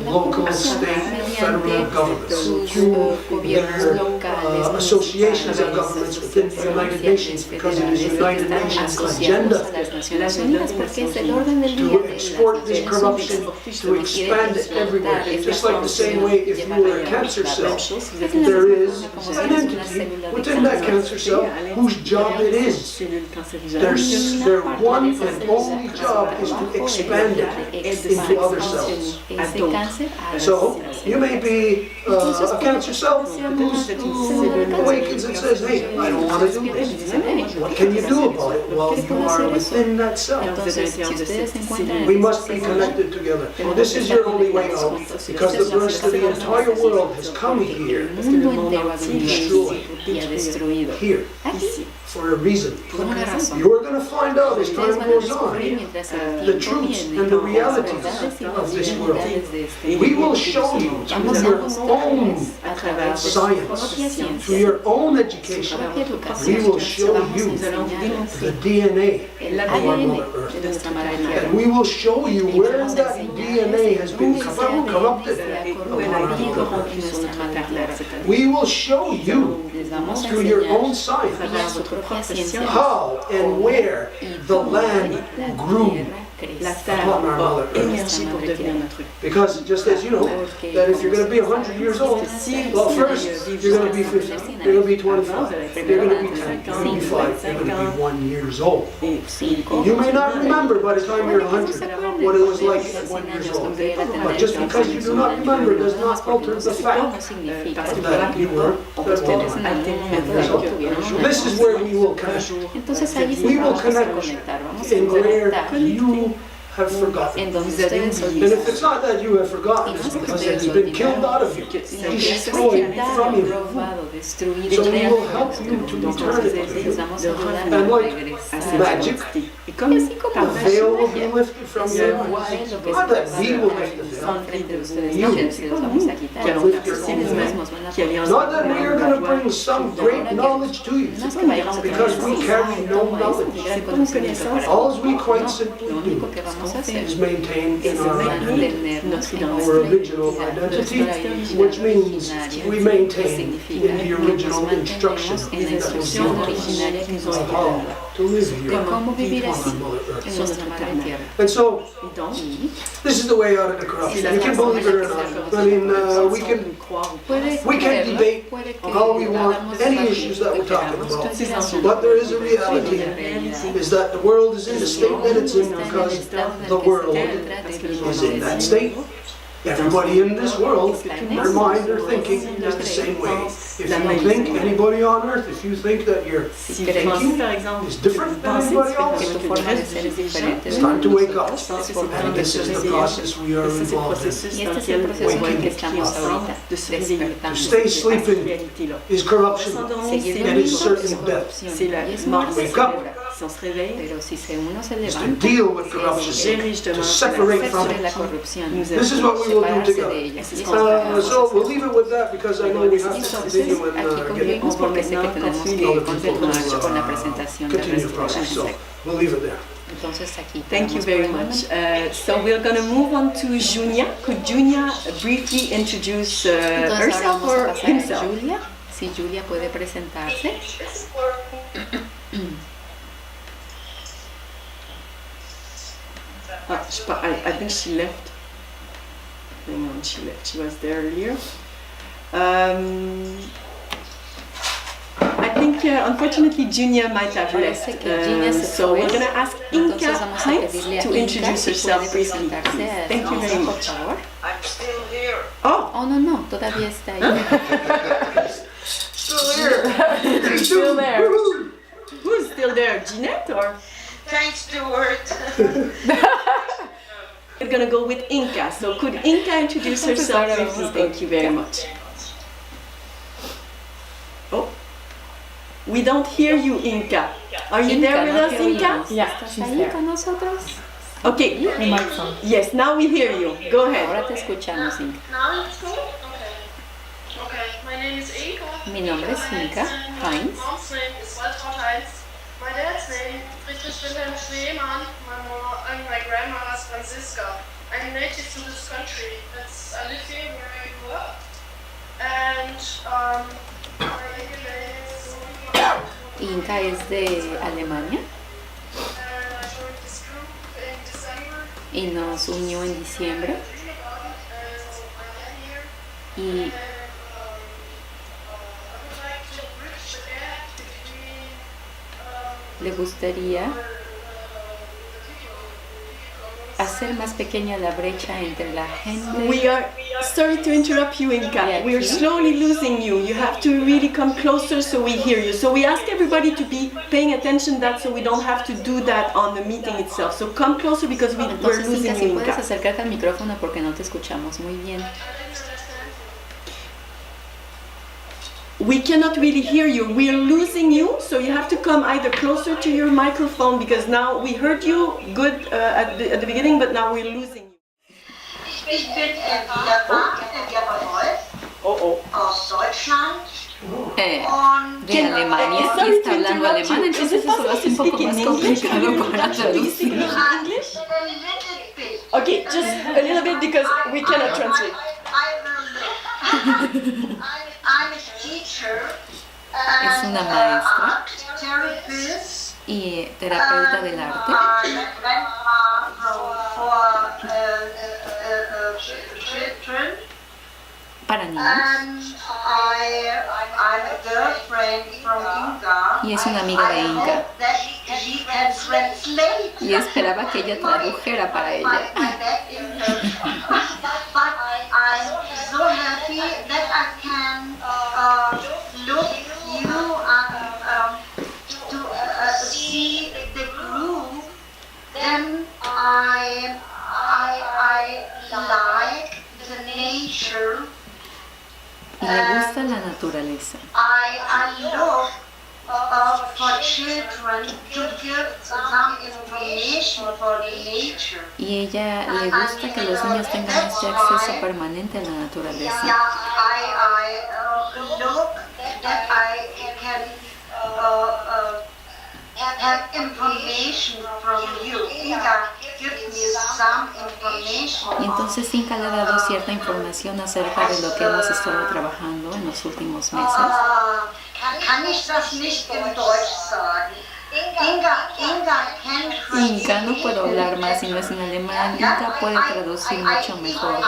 local, state, federal governments, through their associations of governments within the United Nations, because it is the United Nations agenda to export this corruption, to expand it everywhere. Just like the same way if you were a cancer cell, there is an entity within that cancer cell whose job it is. Their one and only job is to expand it into other cells. So you may be a cancer cell who awakens and says, hey, I don't want to do this. What can you do about it? Well, you are within that cell. We must be connected together. This is your only way out, because the rest of the entire world has come here here for a reason. You are going to find out as time goes on the truths and the realities of this world. We will show you through your own science, through your own education, we will show you the DNA of our Mother Earth. And we will show you where that DNA has been corrupted upon our Mother Earth. We will show you through your own science how and where the land grew La terre envoie énergie pour devenir notre Because just as you know, that if you're going to be 100 years old, well, first you're going to be 50, you're going to be 25, you're going to be 10, you're going to be 5, you're going to be 1 years old. You may not remember by the time you're 100 what it was like at 1 year old. But just because you do not remember does not alter the fact that you were at 1 years old. This is where we will connect. We will connect in where you have forgotten. And if it's not that you have forgotten, it's because it has been killed out of you, destroyed from you. So we will help you to return it to you. And like magic, the veil will be lifted from your eyes. Not that we will lift the veil, you can lift your own veil. Not that we are going to bring some great knowledge to you, because we carry no knowledge. All we quite simply do is maintain in our original identity, which means we maintain in the original instruction that was given to us of how to live here on Mother Earth. And so, this is the way out of the corruption. You can believe it or not. I mean, we can debate how we want any issues that we're talking about, but there is a reality, is that the world is in the state that it's in because the world is in that state. Everybody in this world, their mind, their thinking is the same way. If you think, anybody on earth, if you think that your thinking is different than anybody else, it's time to wake up. And this is the process we are involved in. Waking up. To stay sleeping is corruption, and is certain death. Wake up. Is to deal with corruption, to separate from it. This is what we will do together. So we'll leave it with that because I know we have to continue and get other people continue the process. So we'll leave it there. Thank you very much. So we're going to move on to Junia. Could Junia briefly introduce herself or himself? Julia, si Julia puede presentarse. I think she left. Hang on, she left. She was there earlier. I think, unfortunately, Junia might have left. So we're going to ask Inka Heinz to introduce herself briefly. Thank you very much. I'm still here. Oh, no, todavía está ahí. Still here. Still there. Who's still there? Jeanette or? Thanks, Stuart. We're going to go with Inka. So could Inka introduce herself briefly? Thank you very much. Oh, we don't hear you, Inka. Are you there with us, Inka? Yeah, she's there. Okay. Yes, now we hear you. Go ahead. Ahora te escuchamos, Inka. Now it's cool? Okay, my name is Inka. Mi nombre es Inka Heinz. My mom's name is Walter Heinz. My dad's name is Friedrich Wilhelm Schneemann. My mom and my grandma is Franziska. I'm native to this country. I live here where I grew up. And my legal name is Inka es de Alemania and I joined this group in December. y nos unió en diciembre y le gustaría hacer más pequeña la brecha entre la gente. We are sorry to interrupt you, Inka. We are slowly losing you. You have to really come closer so we hear you. So we ask everybody to be paying attention that so we don't have to do that on the meeting itself. So come closer because we're losing Inka, si you, puedes Inka. acercarte al micrófono porque no te escuchamos muy bien. We cannot really hear you. We are losing you, so you have to come either closer to your microphone because now we heard you good at the beginning, but now we're losing you. Ich bin Erna aus Deutschland. De Alemania y está hablando alemán, entonces eso lo hace un poco más complicado para traducir. Okay, just a little bit because we cannot translate. I'm a teacher. Es una maestra y terapeuta del arte. para niños. I'm a girlfriend from Inga. Y es una amiga de Inca. That she can translate. Y esperaba que ella tradujera para ella. But I'm so happy that I can look you to see the groove. Then I like the nature. Y le gusta la naturaleza. I look for children to give some information for the nature. Y ella le gusta que los niños tengan este acceso permanente a la naturaleza. Yeah, I look that I can have information from you. Inga, give me some information. Y entonces Inca le ha dado cierta información acerca de lo que hemos estado trabajando en los últimos meses. Kann ich das nicht in Deutsch sagen? Inca, no puedo hablar más si no es en alemán. Inca puede traducir mucho mejor.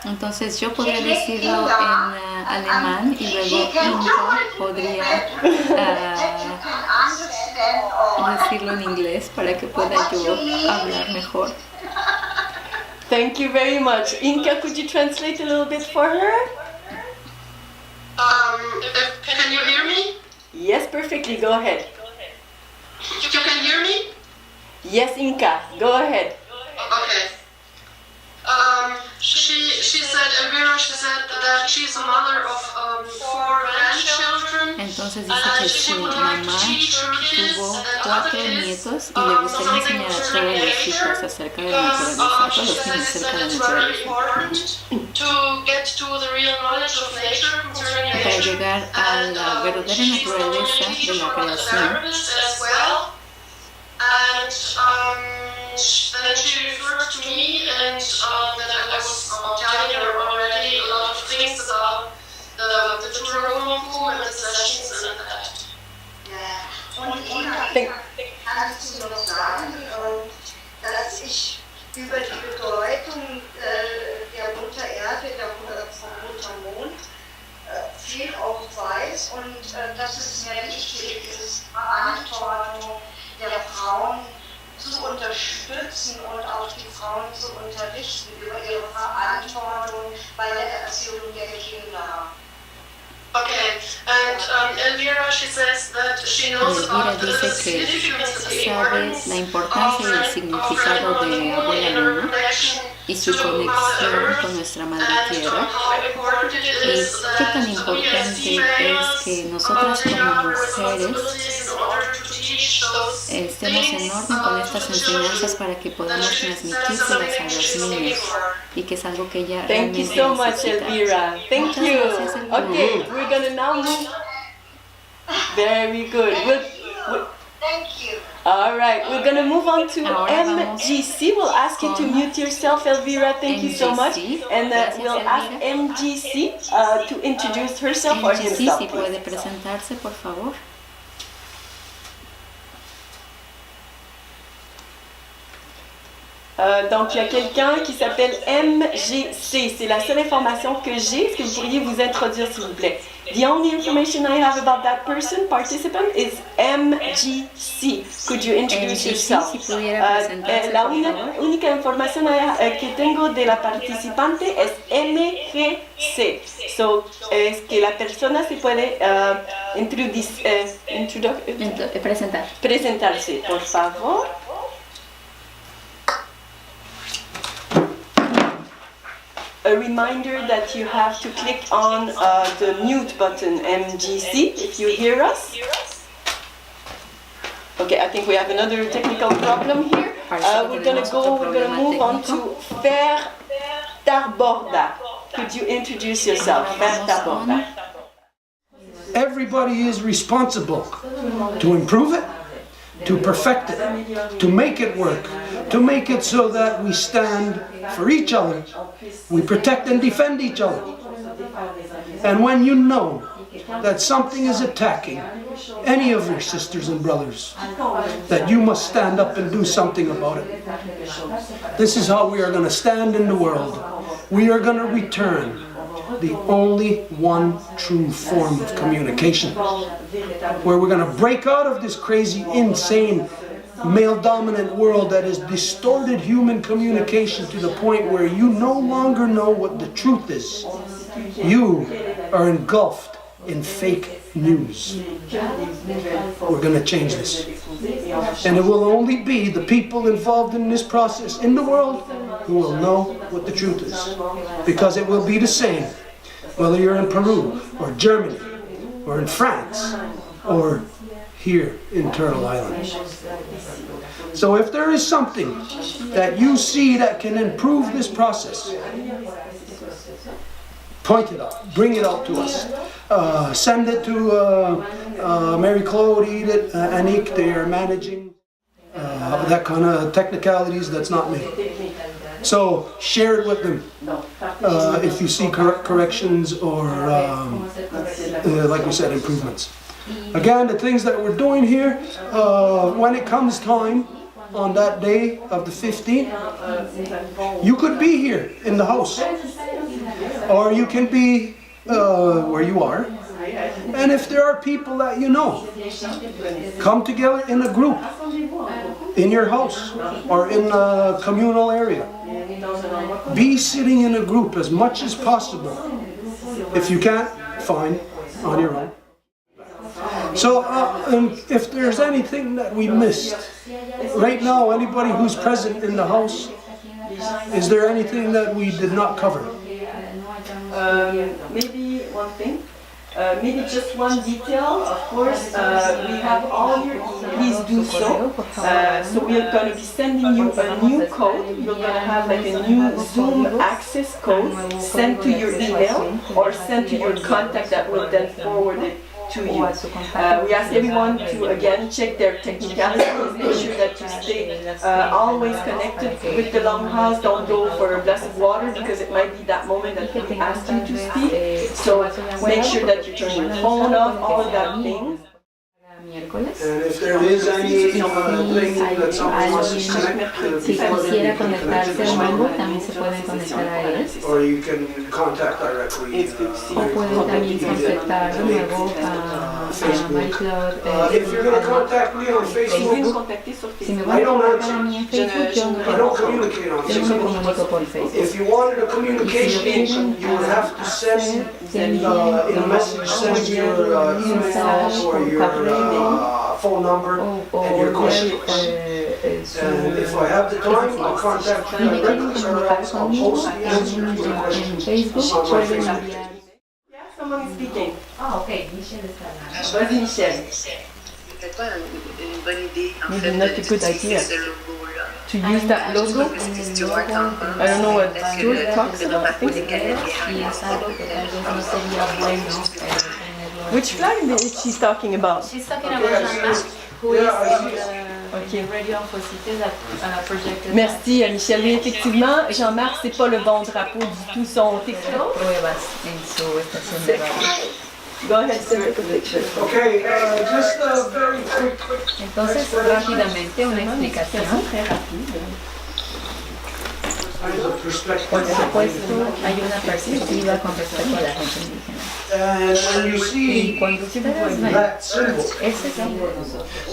Entonces yo podría decirlo en alemán y luego Inca podría decirlo en inglés para que pueda yo hablar mejor. Thank you very much. Inca, could you translate a little bit for her? Can you hear me? Yes, perfectly. Go ahead. You can hear me? Yes, Inca. Go ahead. Okay. She said, Elvira, she said that she's a mother of 4 grandchildren. Entonces dice que su mamá tuvo 4 nietos y le gustaría enseñar a todos los hijos acerca de la naturaleza, a todos los niños acerca de la naturaleza. Para llegar a la verdadera naturaleza de la creación. Then she referred to me and that I was telling her already a lot of things about the Turbo and the sessions and that. Und Inga, kannst du noch sagen, dass ich über die Bedeutung der Mutter Erde, vom Muttermond, viel auch weiß und dass es sehr wichtig ist, Verantwortung der Frauen zu unterstützen und auch die Frauen zu unterrichten über ihre Verantwortung bei der Erziehung der Kinder. Okay, and Elvira, she says that she knows about the significance of the importance la importancia y el significado de Abuela Luna y su conexión con nuestra Madre Tierra y qué tan importante es que nosotras como mujeres estemos en orden con estas enseñanzas para que podamos transmitírselas a los niños y que es algo que ella Thank you so much, Elvira. Thank you. Okay, we're gonna now move. Very good. Thank you. All right, we're gonna move on to MGC. We'll ask you to mute yourself, Elvira. Thank you so much. And we'll ask MGC to introduce herself or himself. Si puede presentarse, por favor. Donc, il y a quelqu'un qui s'appelle MGC. C'est la seule information que j'ai. Est-ce que vous pourriez vous introduire, s'il vous plaît? The only information I have about that person, participant, is MGC. Could you introduce yourself? La única información que tengo de la participante es MGC. So, es que la persona se puede presentarse, por favor. A reminder that you have to click on the mute button, MGC, if you hear us. Okay, I think we have another technical problem here. We're gonna move on to Fer Tarborda. Could you introduce yourself, Fer Tarborda? Everybody is responsible to improve it, to perfect it, to make it work, to make it so that we stand for each other, we protect and defend each other. And when you know that something is attacking any of your sisters and brothers, that you must stand up and do something about it. This is how we are going to stand in the world. We are going to return the only one true form of communication, where we're going to break out of this crazy, insane, male-dominant world that has distorted human communication to the point where you no longer know what the truth is. You are engulfed in fake news. We're going to change this. And it will only be the people involved in this process in the world who will know what the truth is. Because it will be the same, whether you're in Peru, or Germany, or in France, or here in Turtle Island. So if there is something that you see that can improve this process, point it out, bring it out to us. Send it to Mary Claude, Edith, Anik. They are managing that kind of technicalities. That's not me. So share it with them if you see corrections or, like we said, improvements. Again, the things that we're doing here, when it comes time on that day of the 15th, you could be here in the house, or you can be where you are. And if there are people that you know, come together in a group, in your house, or in a communal area. Be sitting in a group as much as possible. If you can't, fine, on your own. So, if there's anything that we missed, right now, anybody who's present in the house, is there anything that we did not cover? Maybe one thing. Maybe just one detail. Of course, we have all your emails. Please do so. So we're going to be sending you a new code. You're going to have like a new Zoom access code sent to your email or sent to your contact that will then forward it to you. We ask everyone to again check their technicalities, make sure that you stay always connected with the Longhouse. Don't go for a glass of water because it might be that moment that we ask you to speak. So make sure that you turn your phone off, all of that things. And if there is any thing that someone wants to connect to, Si quisiera conectarse de nuevo, también se pueden conectar a él. or you can contact directly. O pueden también contactar de nuevo a MyCloud. If you're going to contact me on Facebook, Si me I van a don't contactar a mí en answer. Facebook, yo no I don't communicate on me comunico Facebook. por Facebook. If you wanted a communication, you would have to send in a message, send your email or your phone number and your questions. And if I have the time, I'll contact you directly or else I'll post the answer to your questions on my Facebook. Yeah, someone is speaking. Ah, ok, Michel está hablando. Vas-y, Michel. C'est pas une bonne idée en Maybe fait not a good idea ce logo-là. to use that logo. Stuart I don't know what Stuart talks about. I think Y es algo que tal vez no sería bueno tenerlo. which flag is she talking about? She's talking about Jean-Marc, who is on the radio for cities that projected. Merci Michel. Oui, effectivement, Jean-Marc, c'est pas le bon drapeau du tout. Son texto. Pruebas en su estación de radio. Go ahead, Stuart. Okay, just very quick. Entonces, rápidamente, una explicación. Por supuesto, hay una perspectiva con respecto a la gente indígena. And when you see Y cuando ustedes ven that symbol, ese símbolo,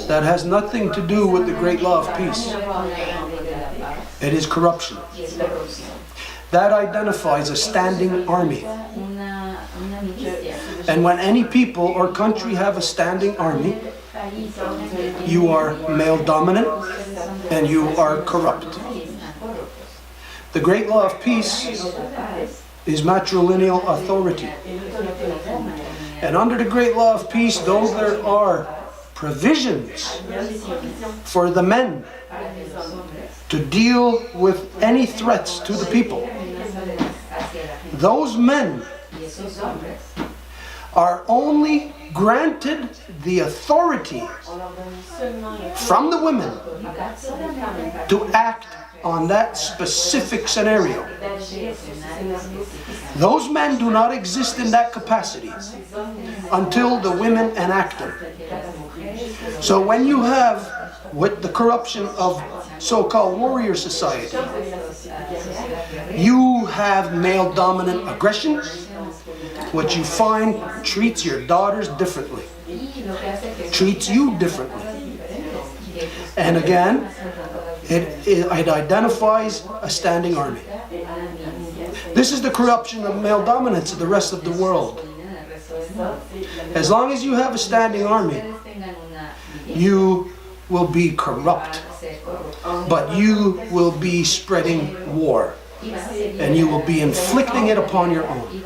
that has nothing to do with the great law of peace. It is corruption. That identifies a standing army. una milicia. And when any people or country have a standing army, you are male dominant and you are corrupt. The great law of peace is matrilineal authority. And under the great law of peace, though there are provisions for the men to deal with any threats to the people, those men are only granted the authority from the women to act on that specific scenario. Those men do not exist in that capacity until the women enact them. So when you have, with the corruption of so-called warrior society, you have male dominant aggression, what you find treats your daughters differently, treats you differently. And again, it identifies a standing army. This is the corruption of male dominance of the rest of the world. As long as you have a standing army, you will be corrupt, but you will be spreading war, and you will be inflicting it upon your own.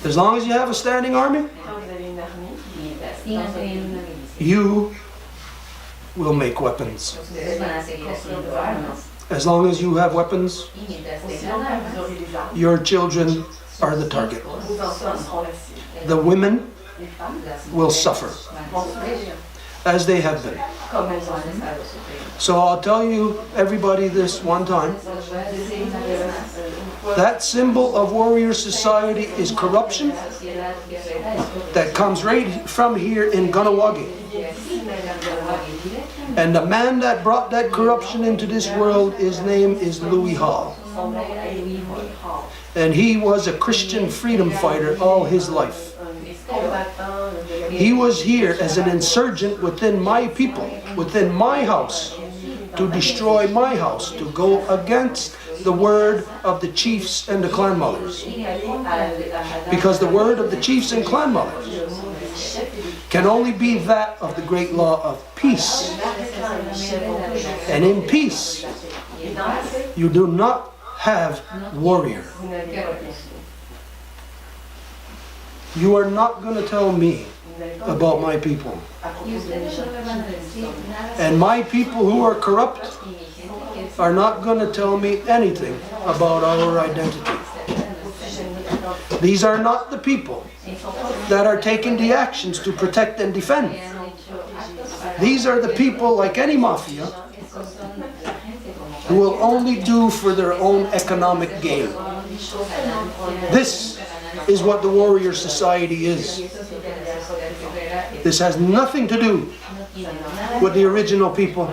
As long as you have a standing army, you will make weapons. As long as you have weapons, your children are the target. The women will suffer, as they have been. So I'll tell you, everybody, this one time. That symbol of warrior society is corruption that comes right from here in Ganawagi. And the man that brought that corruption into this world, his name is Louis Hall. And he was a Christian freedom fighter all his life. He was here as an insurgent within my people, within my house, to destroy my house, to go against the word of the chiefs and the clan mothers. Because the word of the chiefs and clan mothers can only be that of the great law of peace. And in peace, you do not have warrior. You are not going to tell me about my people. And my people who are corrupt are not going to tell me anything about our identity. These are not the people that are taking the actions to protect and defend. These are the people, like any mafia, who will only do for their own economic gain. This is what the warrior society is. This has nothing to do with the original people,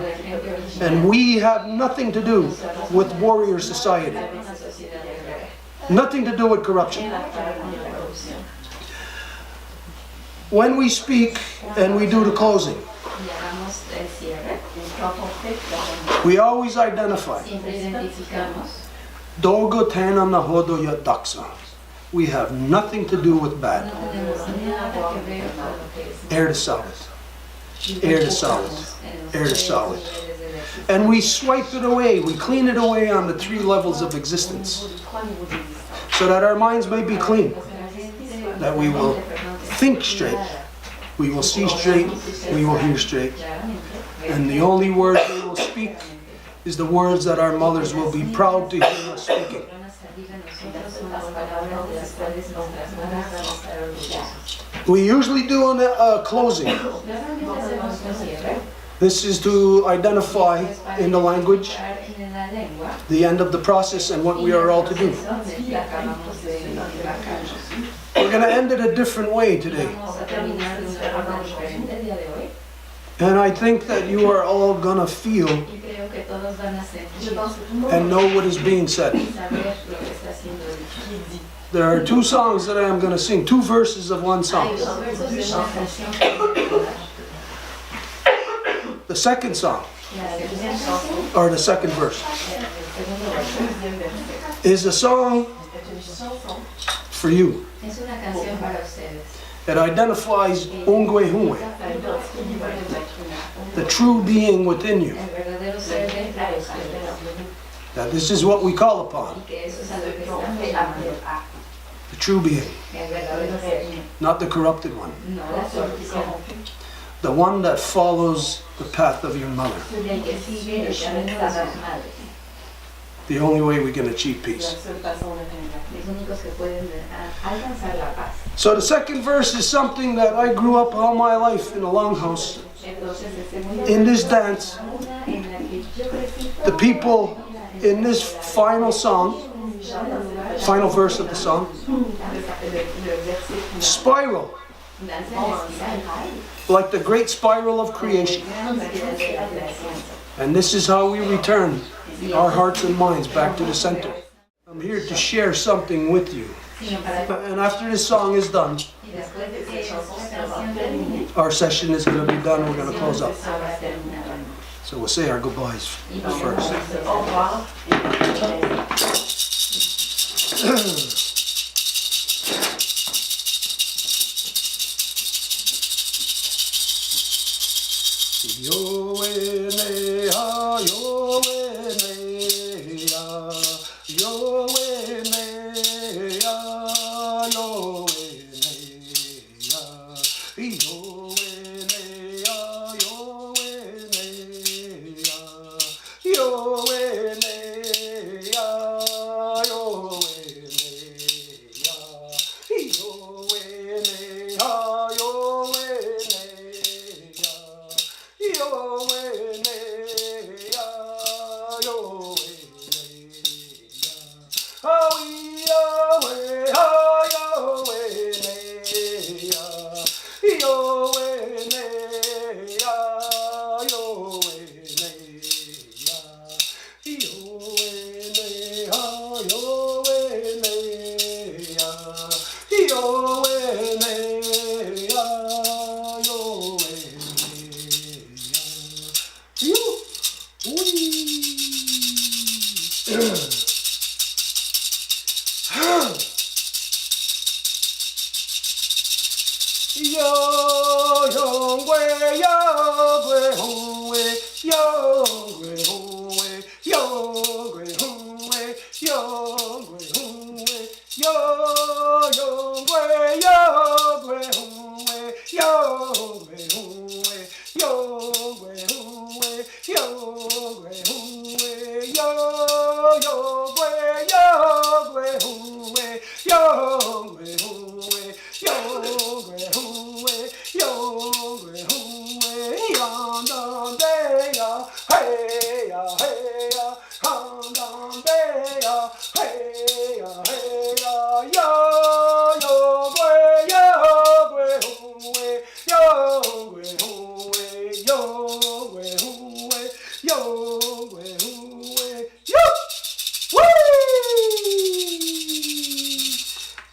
and we have nothing to do with warrior society. Nothing to do with corruption. When we speak and we do the closing, we always identify. Dogo tanam na hodo ya daksa. We have nothing to do with bad. Air to solid. Air to solid. Air to solid. And we swipe it away, we clean it away on the 3 levels of existence, so that our minds may be clean, that we will think straight, we will see straight, we will hear straight. And the only words we will speak is the words that our mothers will be proud to hear us speaking. We usually do a closing. This is to identify in the language the end of the process and what we are all to do. We're going to end it a different way today. And I think that you are all going to feel and know what is being said. There are 2 songs that I am going to sing, 2 verses of one song. The second song, or the second verse, is a song for you. It identifies Ungwe Hungwe, the true being within you. That this is what we call upon. The true being, not the corrupted one. The one that follows the path of your mother. The only way we can achieve peace. So the second verse is something that I grew up all my life in a longhouse. In this dance, the people in this final song Final verse of the song. Spiral. Like the great spiral of creation. And this is how we return our hearts and minds back to the center. I'm here to share something with you. And after this song is done, our session is going to be done. We're going to close up. So we'll say our goodbyes first.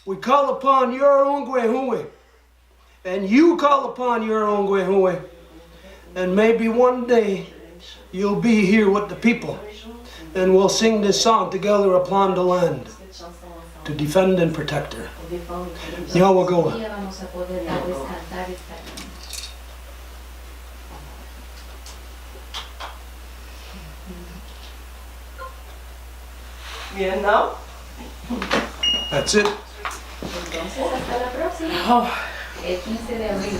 We call upon your own Gwehuwe, and you call upon your own Gwehuwe, and maybe one day you'll be here with the people, and we'll sing this song together upon the land to defend and protect her. Nyawagoa. Bien, now? That's it. Entonces, hasta la próxima. El 15 de abril.